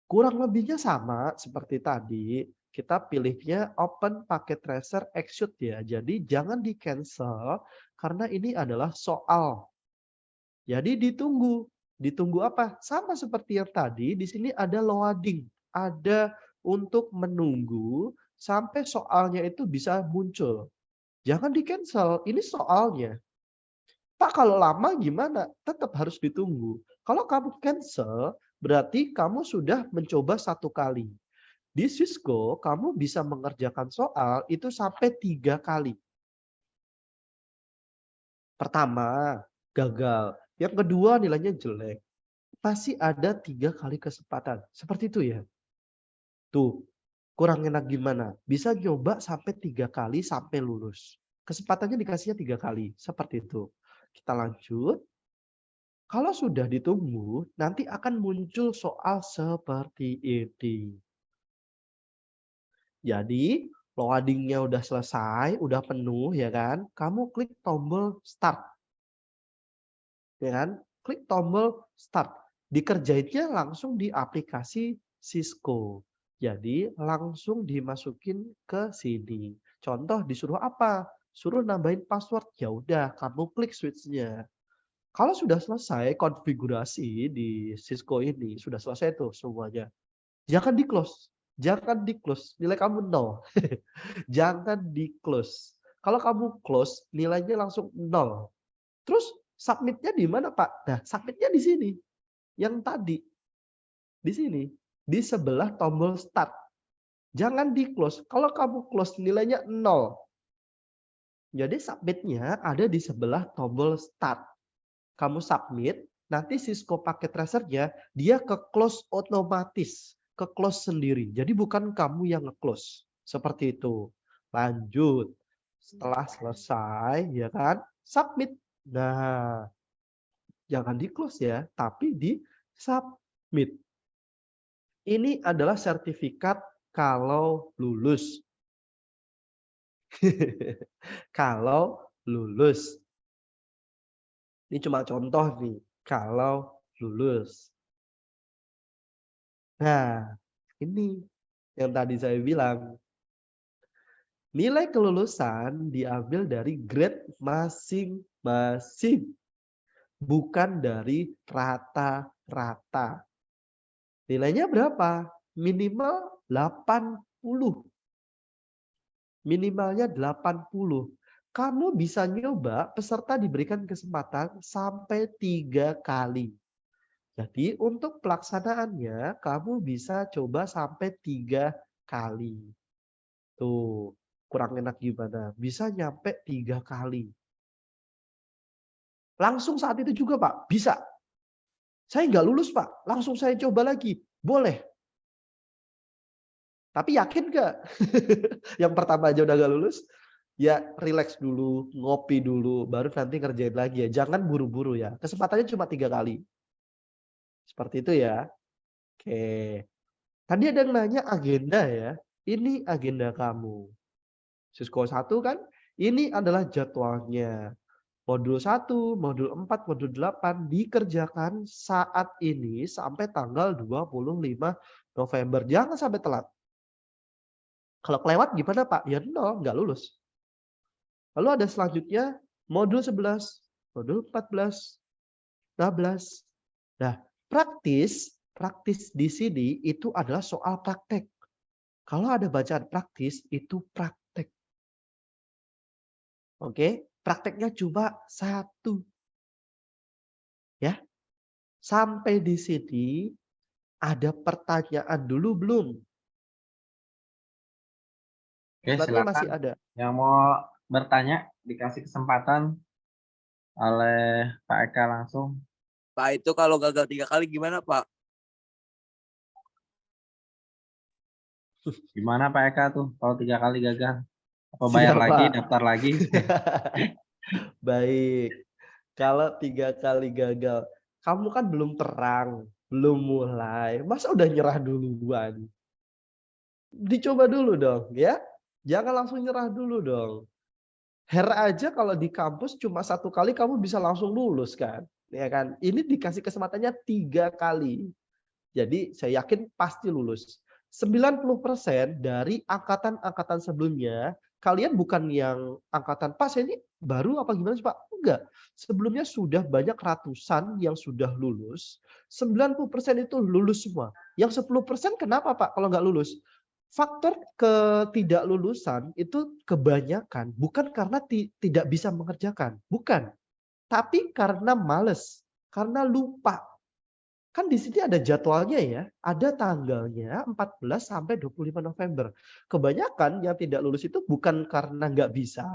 kurang lebihnya sama seperti tadi. Kita pilihnya open paket tracer execute ya. Jadi jangan di cancel karena ini adalah soal. Jadi ditunggu. Ditunggu apa? Sama seperti yang tadi, di sini ada loading. Ada untuk menunggu sampai soalnya itu bisa muncul. Jangan di cancel, ini soalnya. Pak kalau lama gimana? Tetap harus ditunggu. Kalau kamu cancel, berarti kamu sudah mencoba 1 kali. Di Cisco, kamu bisa mengerjakan soal itu sampai 3 kali. Pertama, gagal. Yang kedua, nilainya jelek. Pasti ada 3 kali kesempatan. Seperti itu ya. Tuh, kurang enak gimana? Bisa coba sampai 3 kali sampai lulus. Kesempatannya dikasihnya 3 kali. Seperti itu. Kita lanjut. Kalau sudah ditunggu, nanti akan muncul soal seperti ini. Jadi, loading-nya udah selesai, udah penuh ya kan? Kamu klik tombol start. Ya kan? Klik tombol start. Dikerjainnya langsung di aplikasi Cisco. Jadi, langsung dimasukin ke sini. Contoh disuruh apa? Suruh nambahin password. Ya udah, kamu klik switch-nya. Kalau sudah selesai konfigurasi di Cisco ini, sudah selesai tuh semuanya. Jangan di-close. Jangan di-close. Nilai kamu 0. Jangan di-close. Kalau kamu close, nilainya langsung 0. Terus submit-nya di mana, Pak? Nah, submit-nya di sini. Yang tadi. Di sini. Di sebelah tombol start. Jangan di-close. Kalau kamu close, nilainya 0. Jadi submit-nya ada di sebelah tombol start. Kamu submit, nanti Cisco paket tracernya dia ke close otomatis, ke close sendiri. Jadi bukan kamu yang nge-close. Seperti itu. Lanjut. Setelah selesai, ya kan? Submit. Nah, jangan di-close ya, tapi di submit. Ini adalah sertifikat kalau lulus. Kalau lulus. Ini cuma contoh nih, kalau lulus. Nah, ini yang tadi saya bilang. Nilai kelulusan diambil dari grade masing-masing. Bukan dari rata-rata. Nilainya berapa? Minimal 80. Minimalnya 80. Kamu bisa nyoba, peserta diberikan kesempatan sampai 3 kali. Jadi untuk pelaksanaannya kamu bisa coba sampai 3 kali. Tuh, kurang enak gimana? Bisa nyampe 3 kali. Langsung saat itu juga Pak, bisa. Saya nggak lulus Pak, langsung saya coba lagi. Boleh. Tapi yakin nggak? Yang pertama aja udah nggak lulus, ya relax dulu, ngopi dulu, baru nanti ngerjain lagi ya. Jangan buru-buru ya. Kesempatannya cuma 3 kali. Seperti itu ya. Oke. Tadi ada yang nanya agenda ya. Ini agenda kamu. Cisco 1 kan, ini adalah jadwalnya. Modul 1, modul 4, modul 8 dikerjakan saat ini sampai tanggal 25 November. Jangan sampai telat. Kalau kelewat gimana Pak? Ya 0, nggak lulus. Lalu ada selanjutnya modul 11, modul 14, 15. Nah, praktis di sini itu adalah soal praktek. Kalau ada bacaan praktis itu praktek. Oke, prakteknya cuma 1. Ya. Sampai di sini ada pertanyaan dulu belum? Oke, Sepertinya masih silakan. ada. Yang mau bertanya dikasih kesempatan oleh Pak Eka langsung. Pak, itu kalau gagal 3 kali gimana, Pak? Gimana Pak Eka tuh kalau 3 kali gagal? Apa bayar Siap, lagi, Pak. daftar lagi? Baik. Kalau 3 kali gagal, kamu kan belum perang, belum mulai, masa udah nyerah duluan? Dicoba dulu dong ya, jangan langsung nyerah dulu dong. Aja kalau di kampus cuma 1 kali kamu bisa langsung lulus kan, ya kan? Ini dikasih kesempatannya 3 kali. Jadi saya yakin pasti lulus. 90% dari angkatan-angkatan sebelumnya, kalian bukan yang angkatan, "Pak, saya ini baru apa gimana sih, Pak?" Enggak. Sebelumnya sudah banyak ratusan yang sudah lulus, 90% itu lulus semua. Yang 10% kenapa, Pak, kalau nggak lulus? Faktor ketidaklulusan itu kebanyakan bukan karena tidak bisa mengerjakan, bukan. Tapi karena males, karena lupa. Kan di sini ada jadwalnya ya, ada tanggalnya 14 sampai 25 November. Kebanyakan yang tidak lulus itu bukan karena nggak bisa,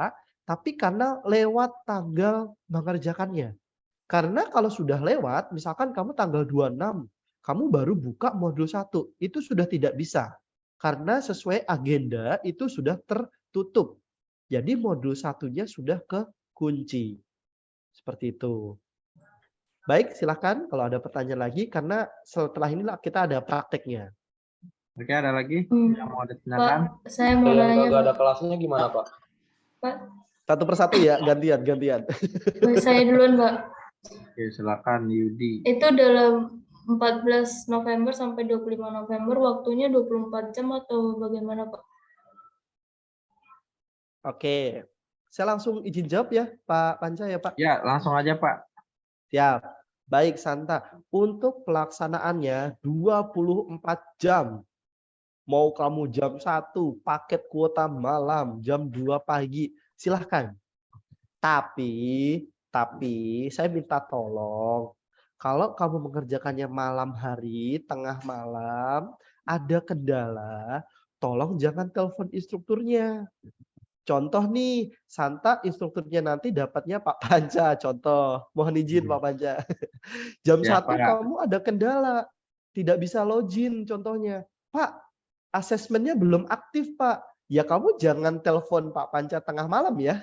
tapi karena lewat tanggal mengerjakannya. Karena kalau sudah lewat, misalkan kamu tanggal 26, kamu baru buka modul 1, itu sudah tidak bisa. Karena sesuai agenda itu sudah tertutup. Jadi modul 1-nya sudah kekunci. Seperti itu. Baik, silakan kalau ada pertanyaan lagi karena setelah inilah kita ada prakteknya. Oke, ada lagi yang mau Pak, ditanyakan? saya mau Yang nanya, nggak ada Pak. kelasnya gimana, Pak? Pak, Satu persatu ya, gantian. saya duluan, Pak. Oke, silakan Yudi. Itu dalam 14 November sampai 25 November, waktunya 24 jam atau bagaimana, Pak? Oke, saya langsung izin jawab ya, Pak Panca ya, Pak. Ya, langsung aja, Pak. Siap. Baik, Santa. Untuk pelaksanaannya 24 jam. Mau kamu jam 1, paket kuota malam, jam 2 pagi, silahkan. Tapi saya minta tolong, kalau kamu mengerjakannya malam hari, tengah malam, ada kendala, tolong jangan telepon instrukturnya. Contoh nih, Santa instrukturnya nanti dapatnya Pak Panca, contoh. Mohon izin Pak Panca. Jam Ya, 1 Pak. kamu ada kendala, tidak bisa login contohnya. Pak, asesmennya belum aktif, Pak. Ya kamu jangan telepon Pak Panca tengah malam ya.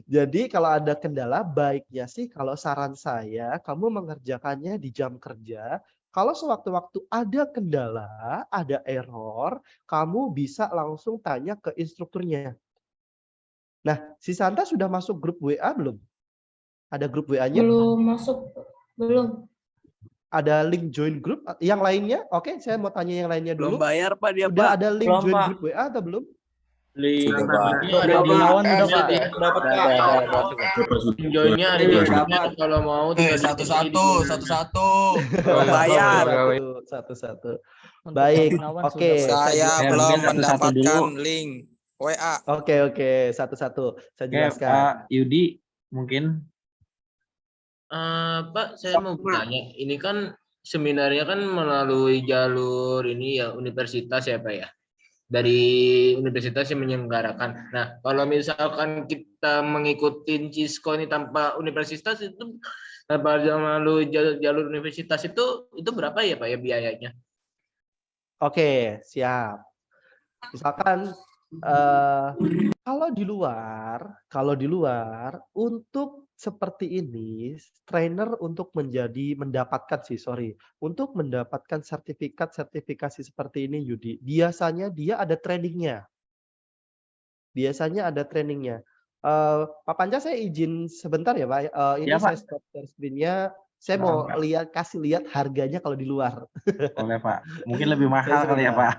Jadi kalau ada kendala, baiknya sih kalau saran saya, kamu mengerjakannya di jam kerja. Kalau sewaktu-waktu ada kendala, ada error, kamu bisa langsung tanya ke instrukturnya. Nah, si Santa sudah masuk grup WA belum? Ada grup WA-nya? Belum masuk, belum. Ada link join grup yang lainnya? Oke, saya mau tanya yang lainnya Belum dulu. bayar Pak dia Sudah Pak. ada link Belum, join Pak. grup WA atau belum? Link Sudah, Pak. joinnya ada di Gunawan udah, Pak. dapat Pak. Link joinnya ada di kalau mau Satu-satu. Belum bayar. Satu-satu. Baik, oke. Saya Ya, belum mungkin satu-satu mendapatkan dulu. link WA. Oke, satu-satu. Saya Oke, jelaskan. Pak Yudi, mungkin. Pak, saya mau bertanya. Ini kan seminarnya kan melalui jalur ini ya universitas ya Pak ya. Dari universitas yang menyelenggarakan. Nah, kalau misalkan kita mengikuti Cisco ini tanpa universitas itu tanpa melalui jalur universitas itu berapa ya Pak ya biayanya? Oke, siap. Misalkan kalau di luar untuk seperti ini trainer untuk mendapatkan sertifikasi seperti ini Yudi, biasanya dia ada trainingnya. Pak Panca saya izin sebentar ya Pak. Ini Ya, saya Pak. stop share screen-nya. Saya mau kasih lihat harganya kalau di luar. Boleh, Pak. Mungkin lebih mahal kali ya, Pak.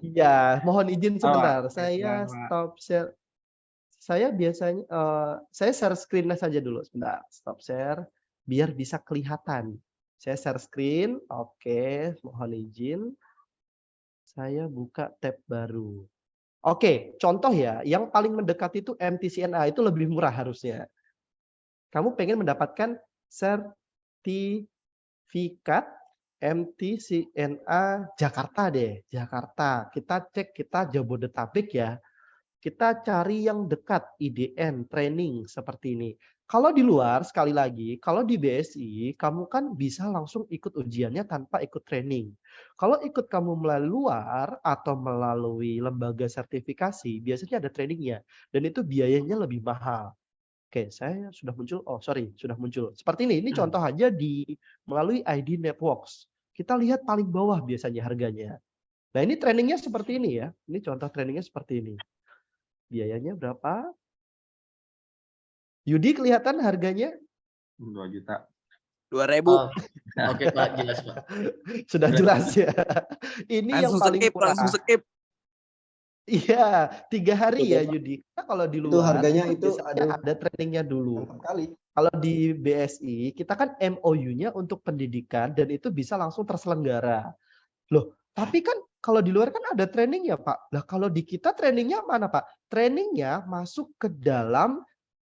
Iya, mohon izin sebentar. Pak. Saya Silakan, Pak. stop share. Saya biasanya saya share screen saja dulu sebentar. Stop share biar bisa kelihatan. Saya share screen. Oke, mohon izin. Saya buka tab baru. Oke, contoh ya, yang paling mendekat itu MTCNA itu lebih murah harusnya. Kamu pengen mendapatkan sertifikat MTCNA Jakarta deh, Jakarta. Kita cek kita Jabodetabek ya. Kita cari yang dekat, IDN, training seperti ini. Kalau di luar, sekali lagi, kalau di BSI, kamu kan bisa langsung ikut ujiannya tanpa ikut training. Kalau ikut kamu melalui luar atau melalui lembaga sertifikasi, biasanya ada trainingnya. Dan itu biayanya lebih mahal. Oke, saya sudah muncul. Oh, sorry, sudah muncul. Seperti ini. Ini contoh aja melalui ID Networks. Kita lihat paling bawah biasanya harganya. Nah, ini trainingnya seperti ini ya. Ini contoh trainingnya seperti ini. Biayanya berapa? Yudi, kelihatan harganya? 2 juta. 2.000. Oh, oke Pak, jelas Pak. Sudah jelas ya. Ini yang Langsung paling skip, murah. langsung skip. Iya, 3 hari Oke, ya Pak. Yudi. Karena kalau di Itu luar harganya itu itu, biasanya aduh, ada trainingnya dulu. mantap kali. Kalau di BSI kita kan MOU-nya untuk pendidikan dan itu bisa langsung terselenggara. Loh, tapi kan kalau di luar kan ada trainingnya Pak. Nah kalau di kita trainingnya mana Pak? Trainingnya masuk ke dalam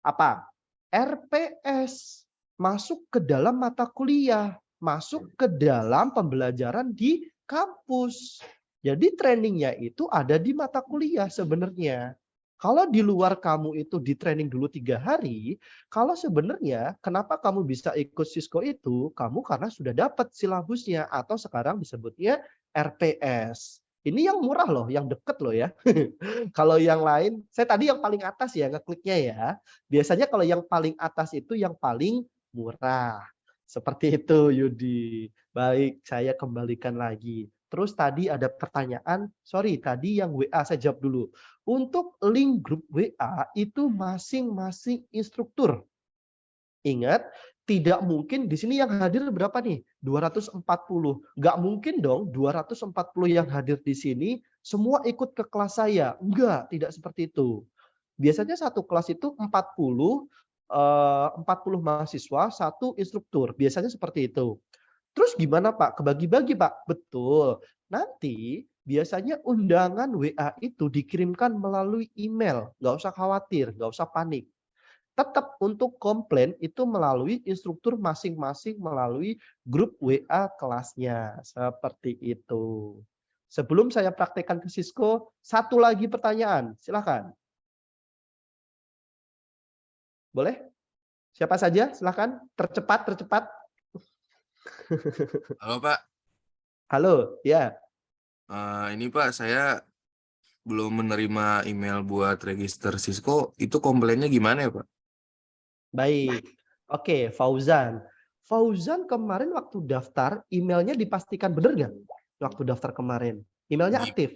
apa? RPS, masuk ke dalam mata kuliah, masuk ke dalam pembelajaran di kampus. Jadi trainingnya itu ada di mata kuliah sebenarnya. Kalau di luar kamu itu di training dulu 3 hari, kalau sebenarnya kenapa kamu bisa ikut Cisco itu, kamu karena sudah dapat silabusnya atau sekarang disebutnya RPS. Ini yang murah loh, yang deket loh ya. Kalau yang lain, saya tadi yang paling atas ya ngekliknya ya. Biasanya kalau yang paling atas itu yang paling murah. Seperti itu Yudi. Baik, saya kembalikan lagi. Terus tadi ada pertanyaan, sorry tadi yang WA saya jawab dulu. Untuk link grup WA itu masing-masing instruktur. Ingat, tidak mungkin di sini yang hadir berapa nih? 240. Nggak mungkin dong 240 yang hadir di sini semua ikut ke kelas saya. Enggak, tidak seperti itu. Biasanya satu kelas itu 40 mahasiswa, satu instruktur. Biasanya seperti itu. Terus gimana Pak? Kebagi-bagi Pak? Betul. Nanti biasanya undangan WA itu dikirimkan melalui email. Nggak usah khawatir, nggak usah panik. Tetap untuk komplain itu melalui instruktur masing-masing melalui grup WA kelasnya. Seperti itu. Sebelum saya praktekkan ke Cisco, satu lagi pertanyaan. Silakan. Boleh? Siapa saja? Silakan. Tercepat. Halo Pak, Halo, ya. Ini Pak, saya belum menerima email buat register Cisco. Itu komplainnya gimana ya Pak? Baik. Oke, Fauzan. Fauzan kemarin waktu daftar, emailnya dipastikan benar nggak? Waktu daftar kemarin. Emailnya Di- aktif.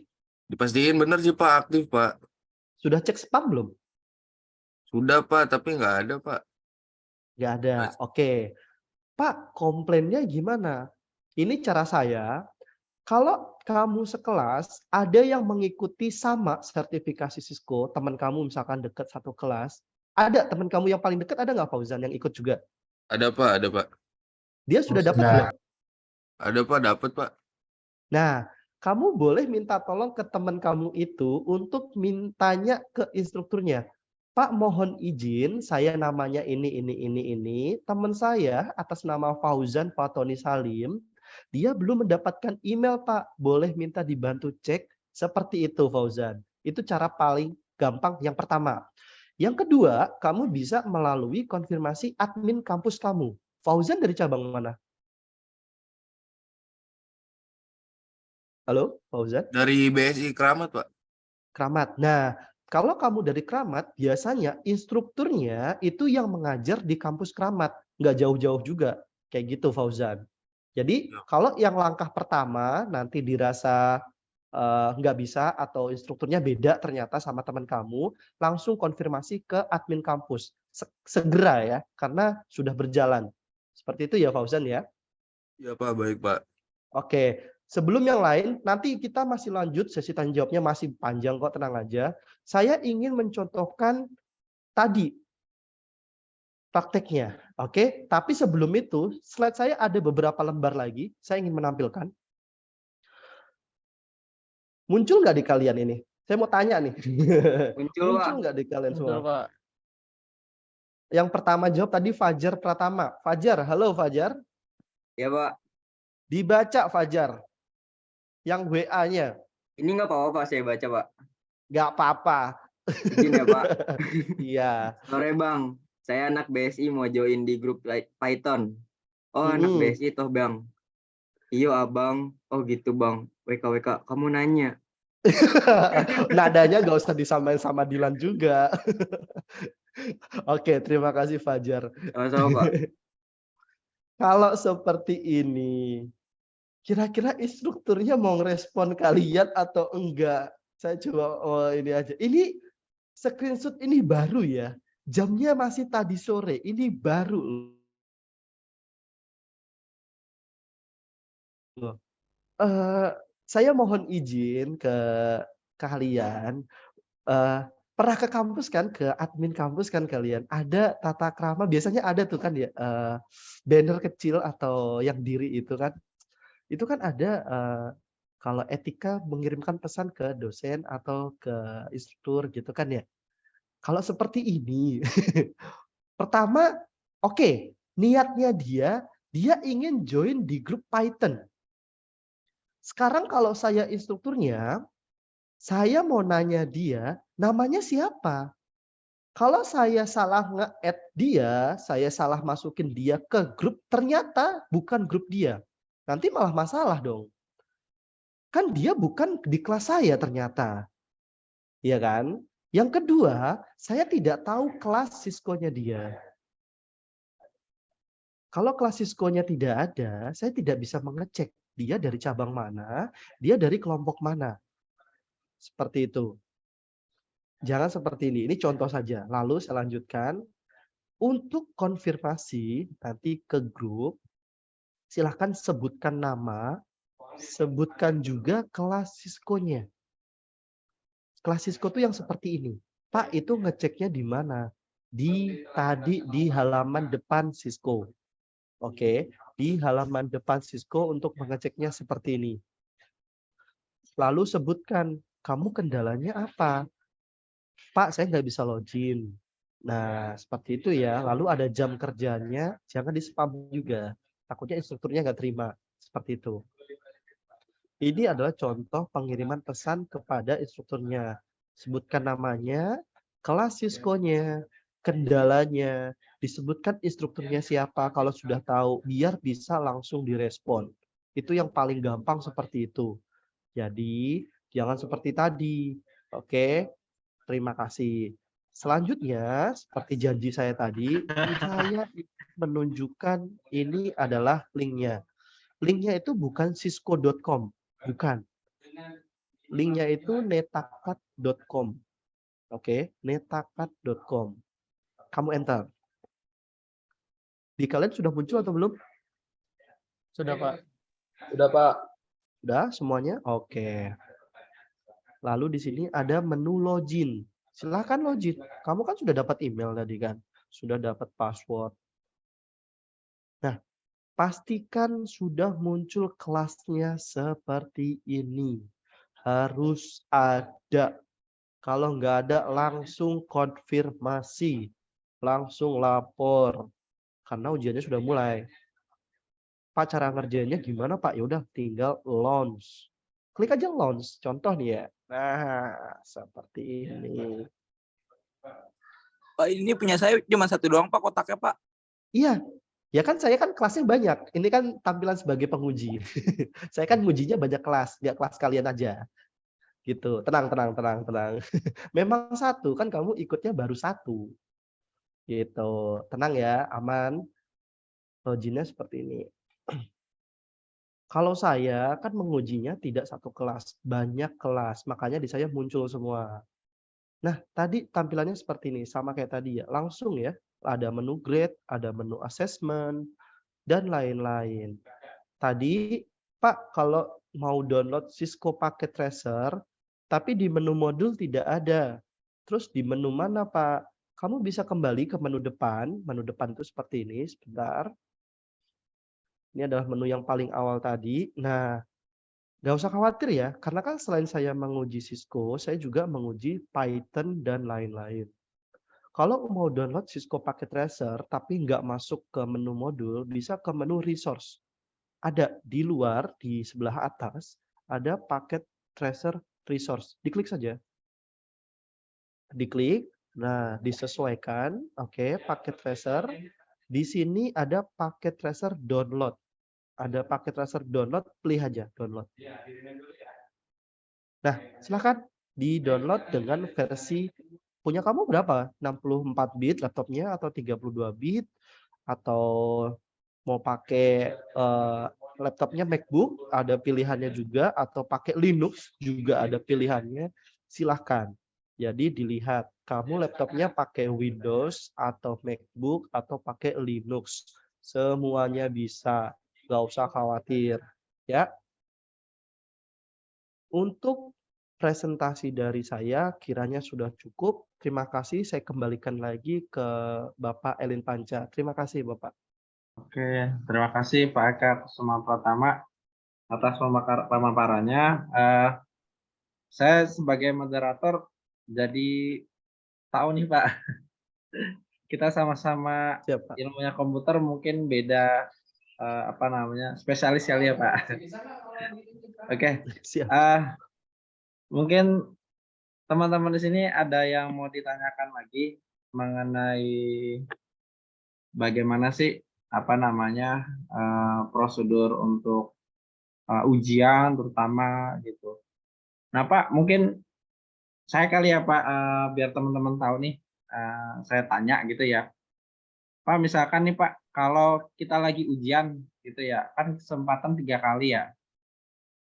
Dipastiin bener sih Pak, aktif Pak. Sudah cek spam belum? Sudah Pak, tapi nggak ada Pak. Nggak ada. Oke. Pak, komplainnya gimana? Ini cara saya, kalau kamu sekelas, ada yang mengikuti sama sertifikasi Cisco, teman kamu misalkan dekat satu kelas, ada teman kamu yang paling dekat, ada nggak Fauzan yang ikut juga? Ada Pak. Dia sudah dapat sudah. belum? Ada Pak, dapat Pak. Nah, kamu boleh minta tolong ke teman kamu itu untuk mintanya ke instrukturnya. Pak, mohon izin, saya namanya ini. Teman saya atas nama Fauzan Fatoni Salim, dia belum mendapatkan email, Pak. Boleh minta dibantu cek? Seperti itu, Fauzan. Itu cara paling gampang yang pertama. Yang kedua, kamu bisa melalui konfirmasi admin kampus kamu. Fauzan dari cabang mana? Halo, Fauzan? Dari BSI Keramat Pak. Keramat. Nah, kalau kamu dari Keramat, biasanya instrukturnya itu yang mengajar di kampus Keramat. Nggak jauh-jauh juga. Kayak gitu, Fauzan. Jadi, kalau yang langkah pertama nanti dirasa nggak bisa atau instrukturnya beda ternyata sama teman kamu, langsung konfirmasi ke admin kampus. Segera ya, karena sudah berjalan. Seperti itu ya, Fauzan ya. Iya Pak, baik Pak. Oke, sebelum yang lain, nanti kita masih lanjut sesi tanya jawabnya masih panjang kok, tenang aja. Saya ingin mencontohkan tadi prakteknya, oke? Tapi sebelum itu, slide saya ada beberapa lembar lagi, saya ingin menampilkan. Muncul nggak di kalian ini? Saya mau tanya nih. Muncul, Pak. Nggak di kalian Betul, semua? Pak. Yang pertama jawab tadi Fajar Pratama. Fajar, halo Fajar. Ya, Pak. Dibaca Fajar. Yang WA-nya. Ini nggak apa-apa, Pak, saya baca, Pak. Nggak apa-apa. Izin ya, Pak. Iya. Sore, Bang. Saya anak BSI mau join di grup Python. Oh, anak BSI toh, Bang. Iyo, Abang. Oh, gitu, Bang. WKWK, kamu nanya. Nadanya nggak usah disamain sama Dilan juga. Oke, terima kasih Fajar. Sama-sama, Pak. Kalau seperti ini, kira-kira instrukturnya mau ngerespon kalian atau enggak? Saya coba ini aja. Ini screenshot ini baru ya. Jamnya masih tadi sore. Ini baru. Eh, saya mohon izin ke kalian. eh, Pernah ke kampus kan, ke admin kampus kan kalian? Ada tata krama, biasanya ada tuh kan ya, banner kecil atau yang diri itu kan? Itu kan ada kalau etika mengirimkan pesan ke dosen atau ke instruktur gitu kan ya. Kalau seperti ini, pertama, oke, niatnya dia ingin join di grup Python. Sekarang kalau saya instrukturnya, saya mau nanya dia, namanya siapa? Kalau saya salah nge-add dia, saya salah masukin dia ke grup, ternyata bukan grup dia. Nanti malah masalah dong. Kan dia bukan di kelas saya ternyata. Iya kan? Yang kedua, saya tidak tahu kelas Cisco-nya dia. Kalau kelas Cisco-nya tidak ada, saya tidak bisa mengecek dia dari cabang mana, dia dari kelompok mana. Seperti itu. Jangan seperti ini. Ini contoh saja. Lalu saya lanjutkan. Untuk konfirmasi nanti ke grup, silahkan sebutkan nama, sebutkan juga kelas Cisco-nya. Kelas Cisco itu yang seperti ini. Pak, itu ngeceknya di mana? Tadi di halaman depan Cisco. Oke, di halaman depan Cisco untuk mengeceknya seperti ini. Lalu sebutkan, kamu kendalanya apa? Pak, saya nggak bisa login. Nah, seperti itu ya. Lalu ada jam kerjanya, jangan di-spam juga. Takutnya instrukturnya nggak terima. Seperti itu. Ini adalah contoh pengiriman pesan kepada instrukturnya. Sebutkan namanya, kelas Cisco-nya, kendalanya, disebutkan instrukturnya siapa kalau sudah tahu, biar bisa langsung direspon. Itu yang paling gampang seperti itu. Jadi, jangan seperti tadi. Oke, terima kasih. Selanjutnya, seperti janji saya tadi, saya menunjukkan ini adalah linknya. Linknya itu bukan cisco.com, bukan. Linknya itu netakat.com. Oke, netakat.com. Kamu enter. Di kalian sudah muncul atau belum? Sudah, Pak. Sudah, Pak. Sudah semuanya? Oke. Lalu di sini ada menu login. Silahkan login. Kamu kan sudah dapat email tadi kan? Sudah dapat password. Nah, pastikan sudah muncul kelasnya seperti ini. Harus ada. Kalau nggak ada, langsung konfirmasi. Langsung lapor. Karena ujiannya sudah mulai. Pak, cara ngerjainnya gimana, Pak? Ya udah, tinggal launch. Klik aja launch. Contoh nih ya. Nah, seperti ini. Pak, ini punya saya cuma satu doang Pak kotaknya Pak. Iya. Ya kan saya kan kelasnya banyak. Ini kan tampilan sebagai penguji. Saya kan ngujinya banyak kelas, nggak kelas kalian aja. Gitu. Tenang. Memang satu, kan kamu ikutnya baru satu. Gitu. Tenang ya, aman. Loginnya seperti ini. Kalau saya kan mengujinya tidak satu kelas, banyak kelas. Makanya di saya muncul semua. Nah, tadi tampilannya seperti ini, sama kayak tadi ya. Langsung ya, ada menu grade, ada menu assessment, dan lain-lain. Tadi, Pak, kalau mau download Cisco Packet Tracer, tapi di menu modul tidak ada. Terus di menu mana, Pak? Kamu bisa kembali ke menu depan. Menu depan itu seperti ini, sebentar. Ini adalah menu yang paling awal tadi. Nah, nggak usah khawatir ya, karena kan selain saya menguji Cisco, saya juga menguji Python dan lain-lain. Kalau mau download Cisco Packet Tracer, tapi nggak masuk ke menu modul, bisa ke menu resource. Ada di luar, di sebelah atas, ada Packet Tracer Resource. Diklik saja. Diklik, nah disesuaikan, oke, Packet Tracer. Di sini ada Packet Tracer Download. Ada Packet Tracer Download, pilih aja download. Nah, silakan di-download dengan versi punya kamu berapa? 64 bit laptopnya atau 32 bit atau mau pakai laptopnya MacBook ada pilihannya juga atau pakai Linux juga ada pilihannya. Silahkan. Jadi dilihat kamu laptopnya pakai Windows atau MacBook atau pakai Linux. Semuanya bisa. Nggak usah khawatir. Ya. Untuk presentasi dari saya kiranya sudah cukup. Terima kasih. Saya kembalikan lagi ke Bapak Elin Panca. Terima kasih Bapak. Oke, terima kasih Pak Eka Kusuma Pratama atas pemaparannya. Saya sebagai moderator jadi tahu nih Pak, kita sama-sama Siap, Pak. ilmunya komputer mungkin beda apa namanya spesialis kali ya Pak. Oke, Siap. mungkin teman-teman di sini ada yang mau ditanyakan lagi mengenai bagaimana sih apa namanya prosedur untuk ujian terutama gitu. Nah Pak, mungkin saya kali ya Pak, biar teman-teman tahu nih, saya tanya gitu ya. Pak, misalkan nih Pak, kalau kita lagi ujian gitu ya, kan kesempatan 3 kali ya.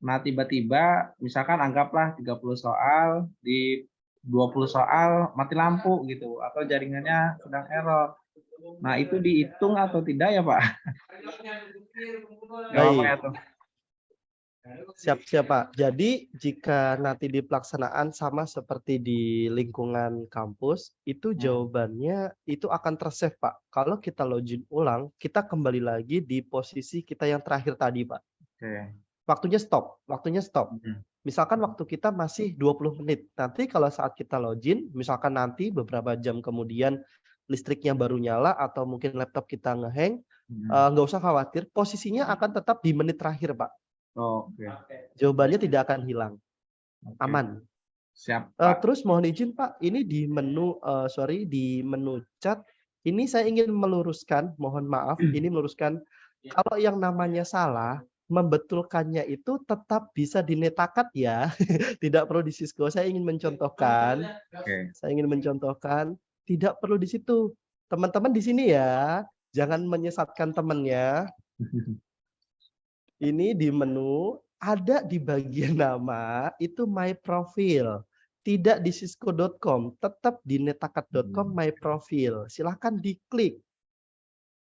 Nah tiba-tiba misalkan anggaplah 30 soal, di 20 soal mati lampu gitu, atau jaringannya sedang error. Nah itu dihitung atau tidak ya Pak? Nggak apa-apa ya Baik. tuh. Siap, Pak. Jadi jika nanti di pelaksanaan sama seperti di lingkungan kampus, itu jawabannya itu akan tersave, Pak. Kalau kita login ulang, kita kembali lagi di posisi kita yang terakhir tadi, Pak. Oke. Waktunya stop. Misalkan waktu kita masih 20 menit. Nanti kalau saat kita login, misalkan nanti beberapa jam kemudian listriknya baru nyala atau mungkin laptop kita ngehang, nggak usah khawatir, posisinya akan tetap di menit terakhir, Pak. Oke. Jawabannya tidak akan hilang. Oke. Aman. Siap Pak. Terus mohon izin Pak, ini di menu di menu chat ini saya ingin meluruskan, mohon maaf, ini meluruskan kalau yang namanya salah, membetulkannya itu tetap bisa di Netakat ya. Tidak perlu di Cisco. Saya ingin mencontohkan. Oke. Saya ingin mencontohkan, tidak perlu di situ. Teman-teman di sini ya, jangan menyesatkan temannya. Ini di menu ada di bagian nama itu my profile. Tidak di cisco.com, tetap di netakat.com my profile. Silahkan diklik.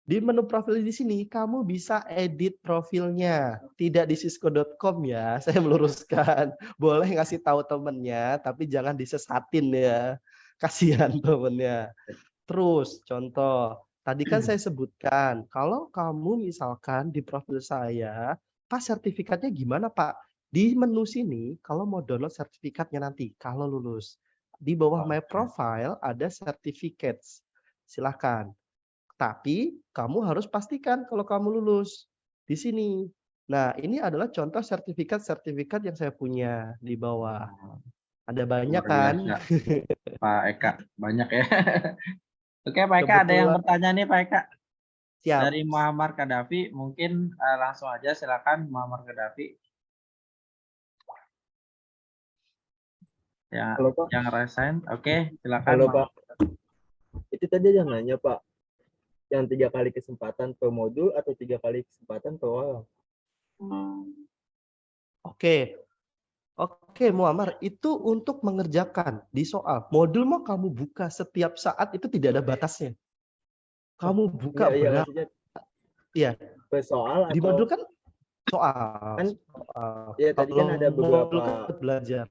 Di menu profil di sini kamu bisa edit profilnya. Tidak di cisco.com ya, saya meluruskan. Boleh ngasih tahu temennya, tapi jangan disesatin ya. Kasihan temennya. Terus contoh, tadi kan saya sebutkan, kalau kamu misalkan di profil saya, Pak sertifikatnya gimana Pak? Di menu sini, kalau mau download sertifikatnya nanti, kalau lulus. Di bawah my profile ada certificates. Silahkan. Tapi kamu harus pastikan kalau kamu lulus. Di sini. Nah, ini adalah contoh sertifikat-sertifikat yang saya punya di bawah. Ada banyak Luar kan? biasa. Pak Eka, banyak ya. Oke Pak Eka, ada yang Kebetulan. bertanya nih Pak Eka. Siap. Dari Muhammad Kadafi, mungkin langsung aja silakan Muhammad Kadafi. Ya, Halo Pak. yang rasain, oke silakan. Halo Pak. Itu tadi yang nanya Pak, yang 3 kali kesempatan per modul atau 3 kali kesempatan per orang? Oke Muammar, itu untuk mengerjakan di soal. Modul mau kamu buka setiap saat itu tidak ada batasnya. Kamu buka Iya, berapa? maksudnya Iya. per soal Di atau modul kan soal. kan ya tadi kan ada beberapa modul kan belajar.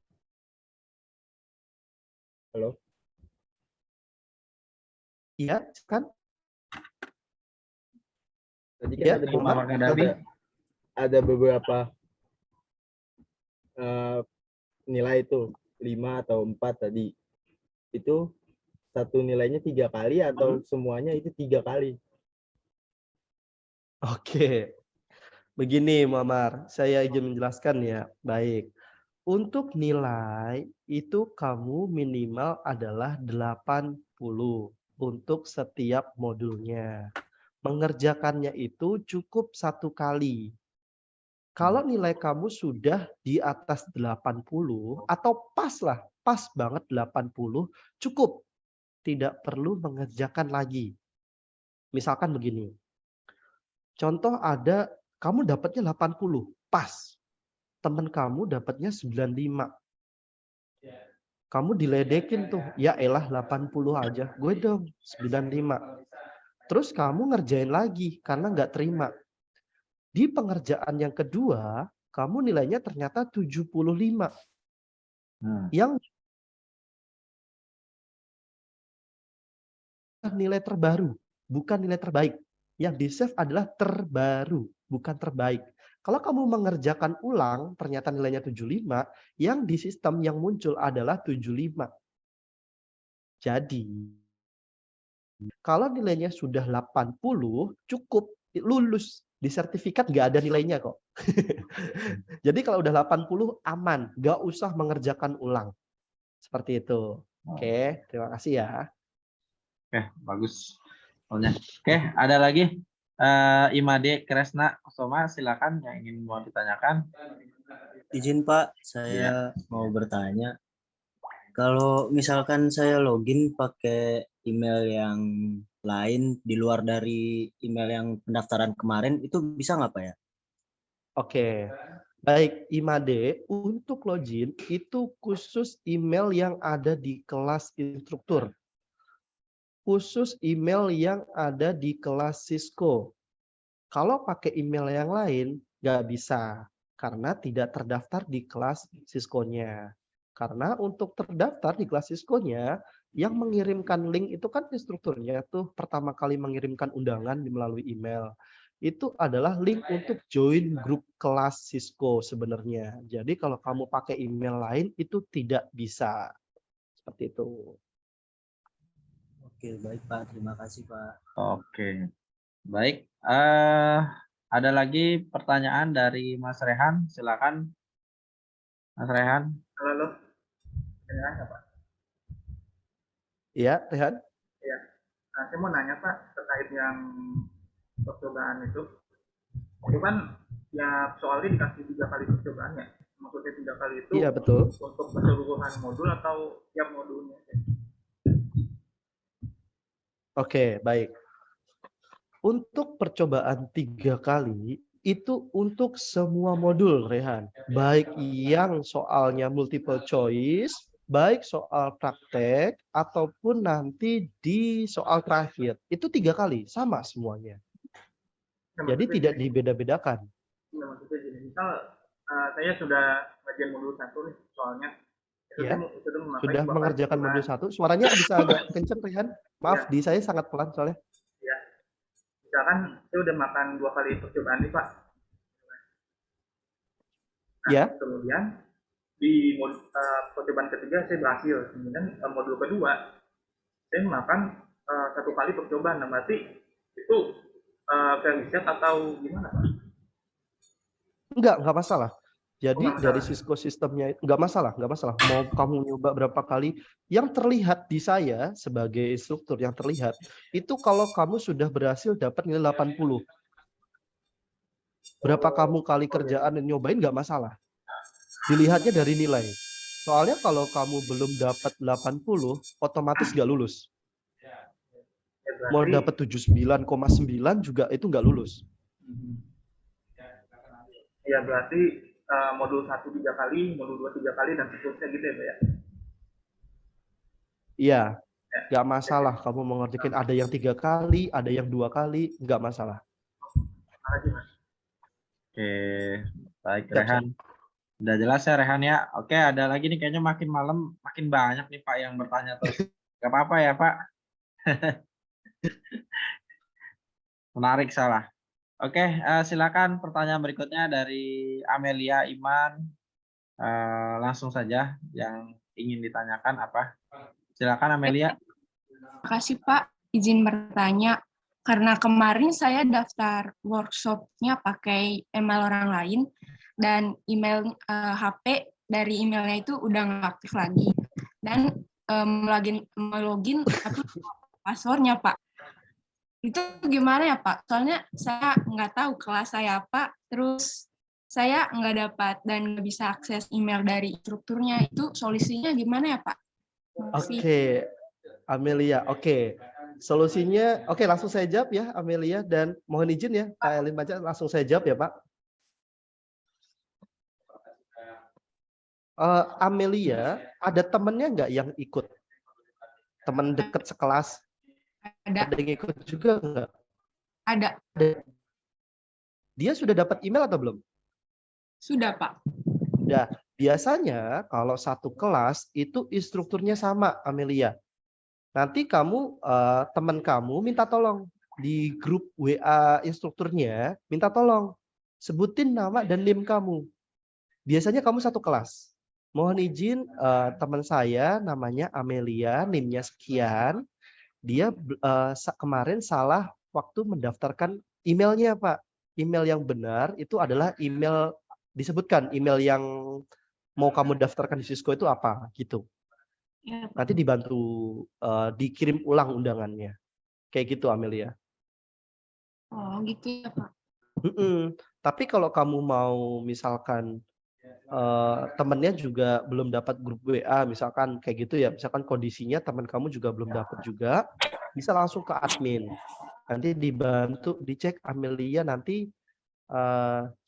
Halo. Iya, kan? Tadi kan Ya, ada beberapa nilai itu 5 atau 4 tadi. Itu satu nilainya 3 kali atau semuanya itu 3 kali? Oke. Begini Muammar, saya izin menjelaskan ya. Baik. Untuk nilai itu kamu minimal adalah 80 untuk setiap modulnya. Mengerjakannya itu cukup 1 kali. Kalau nilai kamu sudah di atas 80 atau pas banget 80, cukup. Tidak perlu mengerjakan lagi. Misalkan begini. Contoh ada kamu dapatnya 80, pas. Teman kamu dapatnya 95. Kamu diledekin tuh, ya elah 80 aja, gue dong 95. Terus kamu ngerjain lagi karena nggak terima. Di pengerjaan yang kedua, kamu nilainya ternyata 75. Yang nilai terbaru, bukan nilai terbaik. Yang di-save adalah terbaru, bukan terbaik. Kalau kamu mengerjakan ulang, ternyata nilainya 75, yang di sistem yang muncul adalah 75. Jadi, kalau nilainya sudah 80, cukup lulus. Di sertifikat nggak ada nilainya kok. Jadi kalau udah 80, aman. Nggak usah mengerjakan ulang. Seperti itu. Oke, terima kasih ya. Oke, bagus. Oke, ada lagi. Imade Kresna Kusuma, silakan yang ingin mau ditanyakan. Izin Pak, saya mau bertanya. Kalau misalkan saya login pakai email yang lain di luar dari email yang pendaftaran kemarin, itu bisa nggak Pak ya? Oke, baik Imade, untuk login itu khusus email yang ada di kelas instruktur. Khusus email yang ada di kelas Cisco. Kalau pakai email yang lain, nggak bisa. Karena tidak terdaftar di kelas Cisco-nya. Karena untuk terdaftar di kelas Cisco-nya, yang mengirimkan link itu kan instrukturnya tuh pertama kali mengirimkan undangan melalui email. Itu adalah link untuk join grup kelas Cisco sebenarnya. Jadi kalau kamu pakai email lain itu tidak bisa. Seperti itu. Oke, baik Pak. Terima kasih Pak. Oke, baik. Ada lagi pertanyaan dari Mas Rehan, silakan. Mas Rehan. Halo. Rehan Pak? Iya, Rehan. Iya. Nah, saya mau nanya Pak terkait yang percobaan itu. Itu kan ya soalnya dikasih 3 kali percobaan ya. Maksudnya 3 kali itu Iya, betul. untuk keseluruhan modul atau tiap modulnya? Oke, baik. Untuk percobaan 3 kali, itu untuk semua modul, Rehan. Baik yang soalnya multiple choice, baik soal praktek, ataupun nanti di soal terakhir. Itu 3 kali, sama semuanya. Jadi tidak dibeda-bedakan. Nah, maksudnya gini, misal saya sudah ngerjain modul 1 nih soalnya. Ya, sudah mengerjakan modul 1. Suaranya bisa agak kenceng, Rehan. Maaf, di saya sangat pelan soalnya. Ya, misalkan saya udah makan 2 kali percobaan nih Pak. Nah, ya. Kemudian di percobaan ketiga saya berhasil. Kemudian modul kedua saya makan 1 kali percobaan. Nah, berarti itu ke riset atau gimana Pak? Enggak masalah. Jadi dari Cisco sistemnya itu nggak masalah. Mau kamu nyoba berapa kali, yang terlihat di saya sebagai instruktur yang terlihat itu kalau kamu sudah berhasil dapat nilai 80. Berapa kamu kali kerjaan dan nyobain nggak masalah. Dilihatnya dari nilai. Soalnya kalau kamu belum dapat 80, otomatis nggak lulus. Mau dapat 79,9 juga itu nggak lulus. Ya berarti modul 1 3 kali, modul 2 3 kali, dan seterusnya gitu ya Pak ya? Iya, nggak masalah kamu mengerjakan ada yang 3 kali, ada yang 2 kali, nggak masalah. Oke, baik Rehan. Udah jelas ya Rehan ya. Oke, ada lagi nih kayaknya makin malam makin banyak nih Pak yang bertanya terus. Gak apa-apa ya Pak. Menarik salah. Oke, silakan pertanyaan berikutnya dari Amelia Iman. Langsung saja yang ingin ditanyakan apa? Silakan Amelia. Terima kasih Pak, izin bertanya. Karena kemarin saya daftar workshop-nya pakai email orang lain dan email HP dari emailnya itu udah nggak aktif lagi. Dan login tapi passwordnya Pak. Itu gimana ya Pak? Soalnya saya nggak tahu kelas saya apa, terus saya nggak dapat dan nggak bisa akses email dari instrukturnya. Itu solusinya gimana ya, Pak? Makasih. Oke, Amelia. Oke, solusinya. Oke, langsung saya jawab ya, Amelia, dan mohon izin ya, Pak Elin Panca, langsung saya jawab ya, Pak. Amelia, ada temennya nggak yang ikut? Teman dekat sekelas? Ada. Ada yang ikut juga nggak? Ada. Dia sudah dapat email atau belum? Sudah, Pak. Udah. Biasanya kalau satu kelas itu instrukturnya sama, Amelia. Nanti kamu, teman kamu minta tolong di grup WA instrukturnya, minta tolong sebutin nama dan NIM kamu. Biasanya kamu satu kelas. Mohon izin, teman saya namanya Amelia, NIM-nya sekian. Dia kemarin salah waktu mendaftarkan emailnya, Pak. Email yang benar itu adalah email, disebutkan email yang mau kamu daftarkan di Cisco itu apa gitu. Ya, Pak. Nanti dibantu dikirim ulang undangannya. Kayak gitu, Amelia. Oh, gitu ya, Pak. Tapi kalau kamu mau misalkan temennya juga belum dapat grup WA, misalkan kayak gitu ya, misalkan kondisinya teman kamu juga belum dapat juga, bisa langsung ke admin. Nanti dibantu dicek Amelia nanti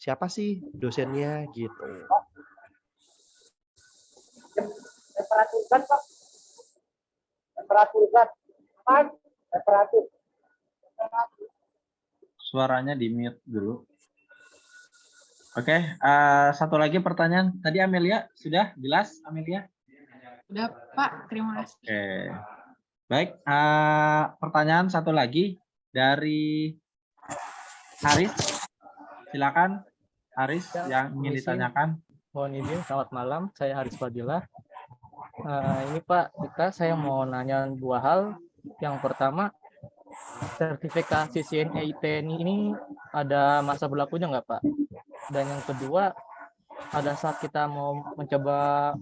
siapa sih dosennya gitu. Suaranya di mute dulu. Oke, satu lagi pertanyaan. Tadi Amelia sudah jelas, Amelia? Sudah, Pak. Terima kasih. Oke. Baik, pertanyaan satu lagi dari Haris. Silakan, Haris, yang ingin ditanyakan. Mohon izin, selamat malam. Saya Haris Fadilah. Ini Pak, saya mau nanya dua hal. Yang pertama, sertifikasi CNA TNI ini ada masa berlakunya nggak, Pak? Dan yang kedua, pada saat kita mau mencoba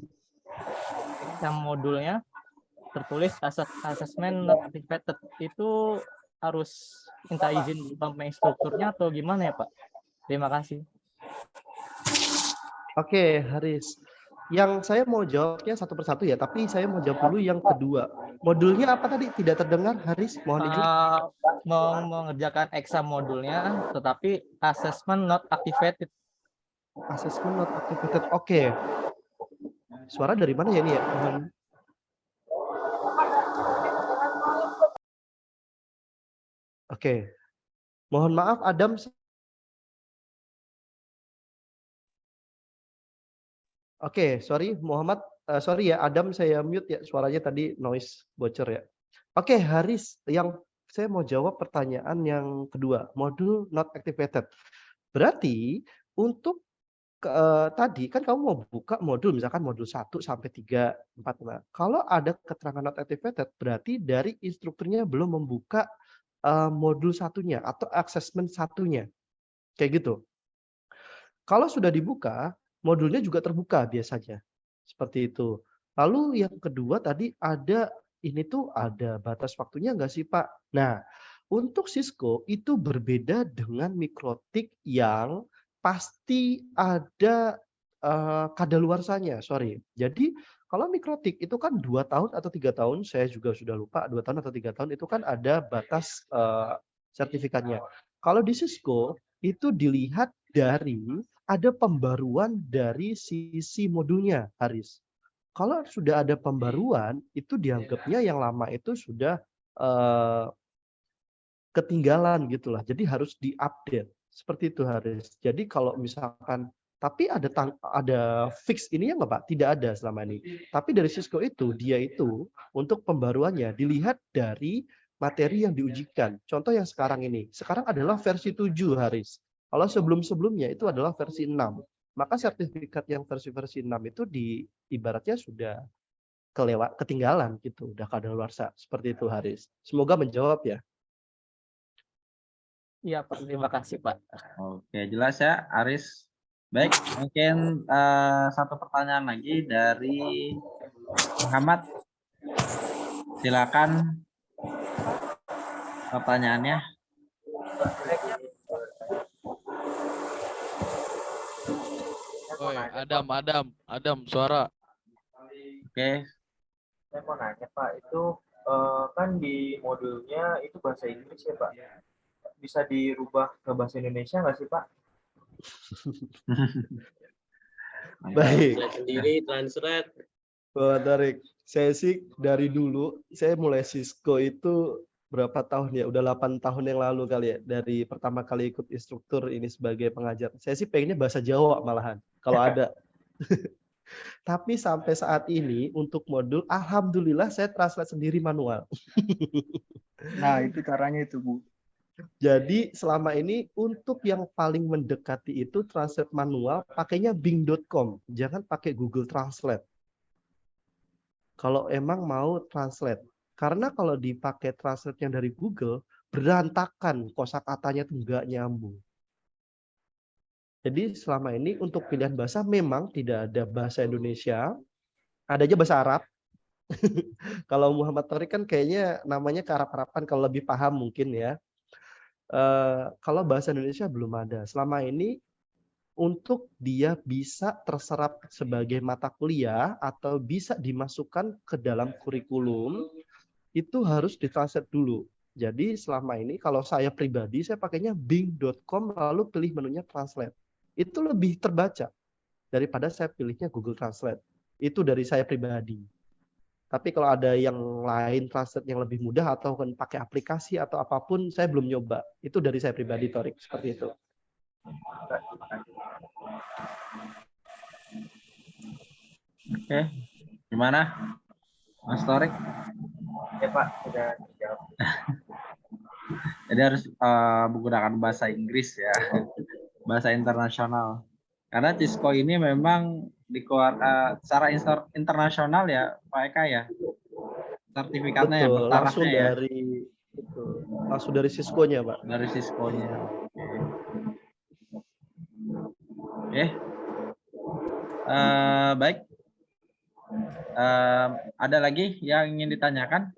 exam modulnya, tertulis assessment not activated, itu harus minta izin sama instrukturnya atau gimana ya, Pak? Terima kasih. Oke, Haris. Yang saya mau jawabnya satu persatu ya, tapi saya mau jawab dulu yang kedua. Modulnya apa tadi? Tidak terdengar, Haris? Mohon izin. Mau mengerjakan exam modulnya, tetapi assessment not activated. Assessment not activated. Oke. Suara dari mana ya ini ya? Oke. Mohon maaf, Adam. Oke, sorry Muhammad, sorry ya Adam, saya mute ya, suaranya tadi noise bocor ya. Oke, Haris, yang saya mau jawab pertanyaan yang kedua, modul not activated. Berarti untuk tadi kan kamu mau buka modul, misalkan modul 1 sampai 3, 4. Nah, kalau ada keterangan not activated, berarti dari instrukturnya belum membuka modul satunya atau assessment satunya. Kayak gitu. Kalau sudah dibuka, modulnya juga terbuka biasanya. Seperti itu. Lalu yang kedua tadi ada batas waktunya nggak sih, Pak? Nah, untuk Cisco itu berbeda dengan Mikrotik yang pasti ada kadaluarsanya, sorry. Jadi kalau Mikrotik itu kan 2 tahun atau 3 tahun, saya juga sudah lupa, 2 tahun atau 3 tahun itu kan ada batas sertifikatnya. Kalau di Cisco itu dilihat dari ada pembaruan dari sisi modulnya, Haris. Kalau sudah ada pembaruan, itu dianggapnya yang lama itu sudah ketinggalan gitulah. Jadi harus diupdate. Seperti itu, Haris. Jadi kalau misalkan, tapi ada fix ini ya nggak, Pak? Tidak ada selama ini. Tapi dari Cisco itu, dia itu untuk pembaruannya dilihat dari materi yang diujikan. Contoh yang sekarang ini. Sekarang adalah versi 7, Haris. Kalau sebelum-sebelumnya itu adalah versi 6. Maka sertifikat yang versi 6 itu ibaratnya sudah ketinggalan gitu, udah kadaluarsa. Seperti itu, Haris. Semoga menjawab ya. Iya, Pak. Terima kasih, Pak. Oke, jelas ya, Haris. Baik, mungkin satu pertanyaan lagi dari Muhammad. Silakan pertanyaannya. mau Woi, nanya, Adam, suara. Oke, saya mau nanya Pak, itu kan di modulnya itu bahasa Inggris ya Pak. Bisa dirubah ke bahasa Indonesia nggak sih Pak? Baik. Translate sendiri, translate. Wah, Tarik. Saya sih dari dulu, saya mulai Cisco itu berapa tahun ya? Udah 8 tahun yang lalu kali ya. Dari pertama kali ikut instruktur ini sebagai pengajar. Saya sih pengennya bahasa Jawa malahan, kalau ada. Tapi sampai saat ini untuk modul, alhamdulillah saya translate sendiri manual. Nah, itu caranya itu, Bu. Jadi selama ini untuk yang paling mendekati itu translate manual, pakainya bing.com. Jangan pakai Google Translate. Kalau emang mau translate. Karena kalau dipakai translate yang dari Google, berantakan, kosakatanya tuh nggak nyambung. Jadi selama ini untuk pilihan bahasa memang tidak ada bahasa Indonesia, ada aja bahasa Arab. Kalau Muhammad Torik kan kayaknya namanya ke Arab-Araban, kalau lebih paham mungkin ya. Kalau bahasa Indonesia belum ada. Selama ini untuk dia bisa terserap sebagai mata kuliah atau bisa dimasukkan ke dalam kurikulum, itu harus ditranslate dulu. Jadi selama ini kalau saya pribadi, saya pakainya bing.com lalu pilih menunya translate. Itu lebih terbaca daripada saya pilihnya Google Translate. Itu dari saya pribadi. Tapi kalau ada yang lain translate yang lebih mudah atau kan pakai aplikasi atau apapun, saya belum nyoba. Itu dari saya pribadi, Torik, seperti itu. oke. Gimana, Mas Torik? Ya Pak, sudah dijawab. Jadi harus menggunakan bahasa Inggris ya, bahasa internasional. Karena Cisco ini memang secara internasional ya, Pak Eka ya. Sertifikatnya ya, Betul, langsung bertarafnya ya. Langsung dari Cisco-nya, Pak. Dari Cisco-nya. Oke. Baik. Ada lagi yang ingin ditanyakan?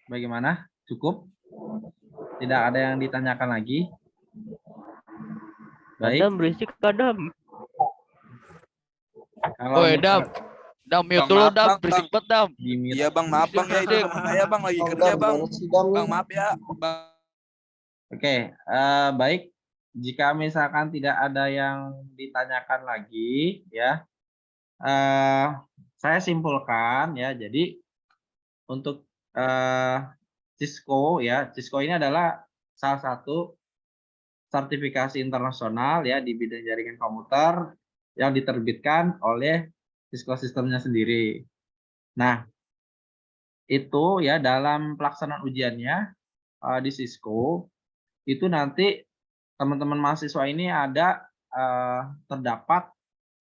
Bagaimana? Cukup? Tidak ada yang ditanyakan lagi? Baik. Adam, berisik Adam. Kalau Woi, Dam, mute dulu, Dam. Berisik banget, Dam. Iya Bang, maaf Bang ya, itu teman saya Bang lagi kerja Bang. Bang maaf ya, Bang. Oke, baik. Jika misalkan tidak ada yang ditanyakan lagi, ya, saya simpulkan ya. Jadi untuk Cisco ya, Cisco ini adalah salah satu sertifikasi internasional ya di bidang jaringan komputer yang diterbitkan oleh Cisco sistemnya sendiri. Nah, itu ya dalam pelaksanaan ujiannya di Cisco itu nanti teman-teman mahasiswa ini ada terdapat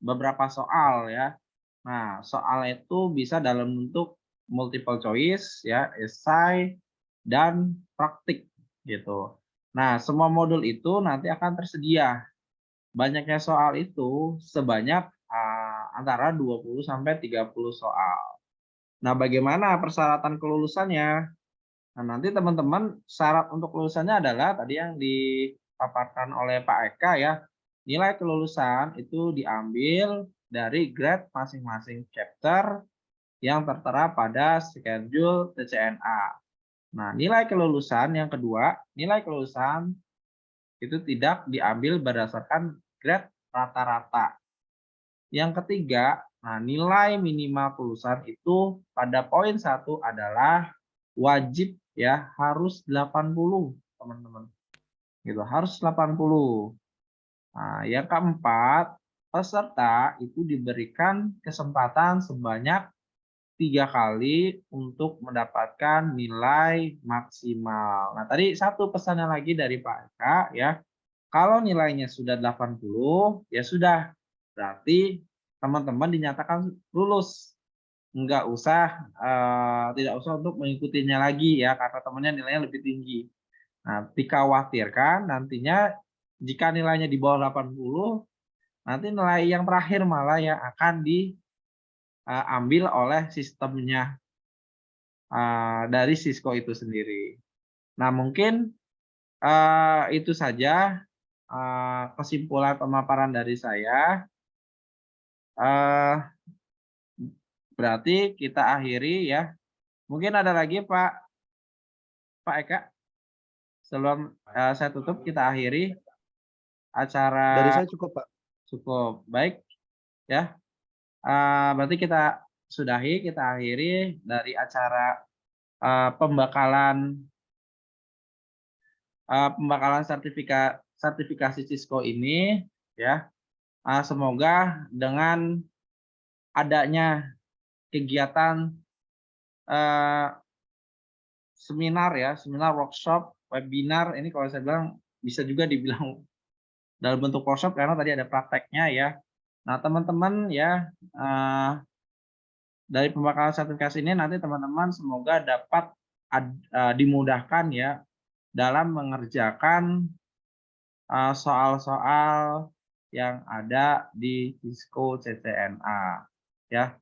beberapa soal ya. Nah, soal itu bisa dalam bentuk multiple choice ya, esai dan praktik gitu. Nah, semua modul itu nanti akan tersedia. Banyaknya soal itu sebanyak antara 20 sampai 30 soal. Nah, bagaimana persyaratan kelulusannya? Nah, nanti teman-teman syarat untuk kelulusannya adalah tadi yang dipaparkan oleh Pak Eka ya. Nilai kelulusan itu diambil dari grade masing-masing chapter yang tertera pada schedule TCNA. Nah, nilai kelulusan yang kedua, nilai kelulusan itu tidak diambil berdasarkan grade rata-rata. Yang ketiga, nah nilai minimal kelulusan itu pada poin 1 adalah wajib ya, harus 80, teman-teman. Gitu, harus 80. Nah, yang keempat, peserta itu diberikan kesempatan sebanyak 3 kali untuk mendapatkan nilai maksimal. Nah, tadi satu pesannya lagi dari Pak Eka ya. Kalau nilainya sudah 80, ya sudah. Berarti teman-teman dinyatakan lulus. Tidak usah untuk mengikutinya lagi ya, karena temannya nilainya lebih tinggi. Nah, dikhawatirkan nantinya jika nilainya di bawah 80, nanti nilai yang terakhir malah yang akan diambil oleh sistemnya dari Cisco itu sendiri. Nah, mungkin itu saja kesimpulan pemaparan dari saya. Berarti kita akhiri ya. Mungkin ada lagi Pak Eka. Sebelum saya tutup, kita akhiri acara. Dari saya cukup, Pak. Cukup. Baik. Ya. Berarti kita sudahi, kita akhiri dari acara pembakalan sertifikasi Cisco ini ya. Semoga dengan adanya kegiatan seminar workshop, webinar, ini kalau saya bilang bisa juga dibilang dalam bentuk workshop karena tadi ada prakteknya ya. Nah, teman-teman ya, dari pembakalan sertifikasi ini nanti teman-teman semoga dapat dimudahkan ya dalam mengerjakan soal-soal yang ada di Cisco CCNA ya.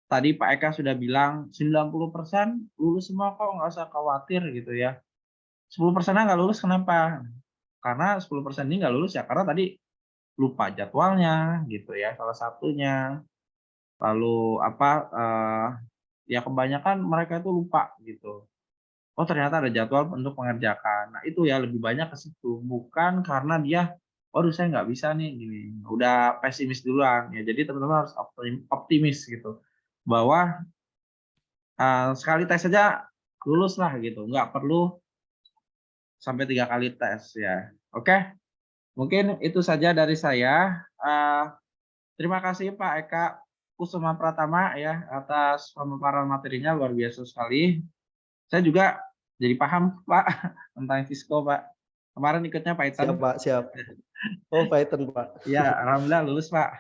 Tadi Pak Eka sudah bilang 90% lulus semua kok, nggak usah khawatir gitu ya. 10%-nya nggak lulus kenapa? Karena 10% ini nggak lulus ya karena tadi lupa jadwalnya gitu ya, salah satunya. Lalu ya kebanyakan mereka itu lupa gitu. Oh ternyata ada jadwal untuk mengerjakan. Nah itu ya lebih banyak ke situ, bukan karena dia, waduh saya nggak bisa nih gini, udah pesimis duluan ya. Jadi teman-teman harus optimis gitu, bahwa sekali tes saja lulus lah gitu, nggak perlu sampai 3 kali tes ya. Oke, mungkin itu saja dari saya. Terima kasih Pak Eka Kusuma Pratama ya atas pemaparan materinya, luar biasa sekali. Saya juga jadi paham Pak tentang Cisco Pak. Kemarin ikutnya Python. Siap, Pak, siap. Oh, Python, Pak. Ya, alhamdulillah lulus Pak.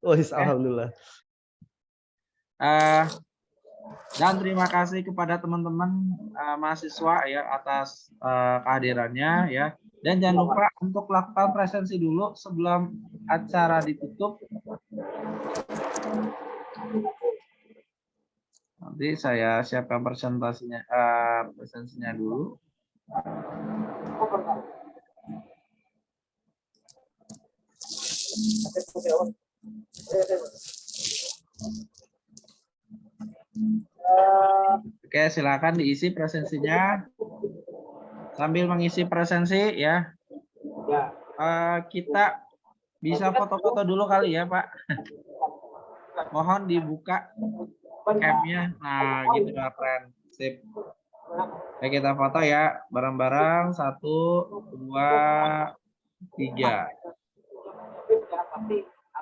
Oh, alhamdulillah. Dan terima kasih kepada teman-teman mahasiswa ya atas kehadirannya ya. Dan jangan lupa untuk lakukan presensi dulu sebelum acara ditutup. Nanti saya siapkan presensinya dulu. Oke, silakan diisi presensinya. Sambil mengisi presensi ya, kita bisa foto-foto dulu kali ya Pak. Mohon dibuka cam-nya. Nah, gitu lah friend. Sip. Oke, kita foto ya bareng-bareng. 1, 2, 3.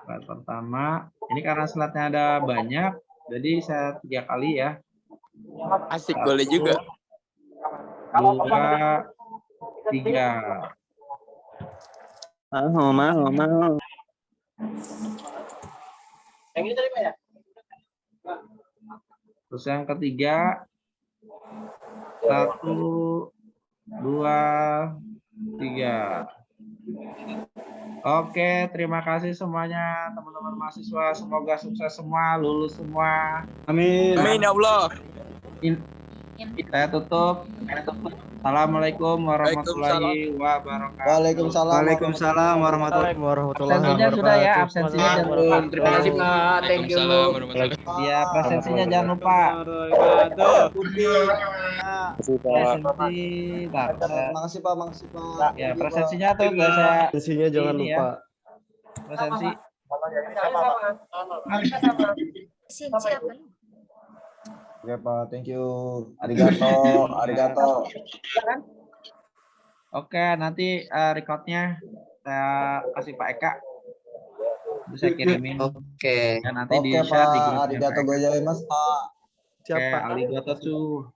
Slide pertama. Ini karena slide-nya ada banyak, jadi saya 3 kali ya. Asik, boleh juga. 2, 3. Mau. Yang ini tadi Pak ya? Terus yang ketiga. 1, 2, 3. Oke, terima kasih semuanya teman-teman mahasiswa. Semoga sukses semua, lulus semua. Amin. Amin ya Allah. Saya tutup. Assalamualaikum warahmatullahi wabarakatuh. Waalaikumsalam warahmatullahi wabarakatuh. Absensinya sudah ya, absensinya jangan lupa. Terima kasih Pak. Thank you. Ya, presensinya jangan lupa. Presensi, Makasih Pak, makasih Pak. ya presensinya tuh udah saya. Presensinya jangan ini lupa. Ya. Presensi. Oke Pak, thank you. Arigato, arigato. Oke, nanti recordnya saya kasih Pak Eka. Bisa kirimin. Oke. Ya, nanti Oke di-share di Pak, grupnya arigato Pak Eka. gozaimasu Pak. Siap, Oke, Pak. arigato tuh.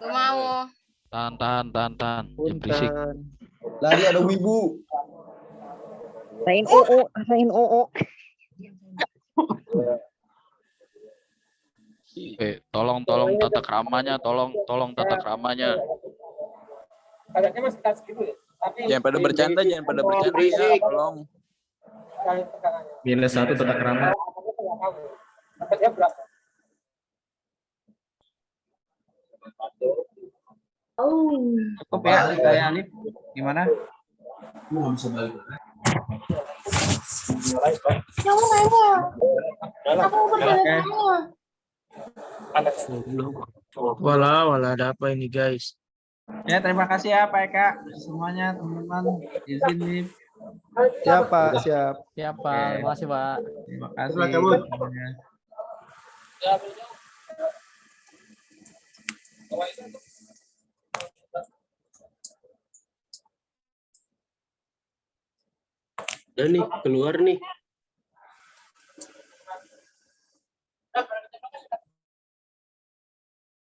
Mau. Tahan. Jangan berisik. Lari ada wibu. Rasain OO. Tolong tata keramanya, tolong tata keramanya. Agaknya masih tas gitu ya. Tapi Jangan pada bercanda ya, tolong. -1 tata krama. Dapatnya berapa? Cukup ya, saya Alif. Gimana? Belum bisa balik. Kamu nanya. Kamu bertanya. Walah, ada apa ini guys? Ya, terima kasih ya Pak Eka. Semuanya teman-teman. Izin nih. Siap Pak, siap. Siap Pak, terima kasih Pak. Terima kasih. semuanya. Udah nih, keluar nih.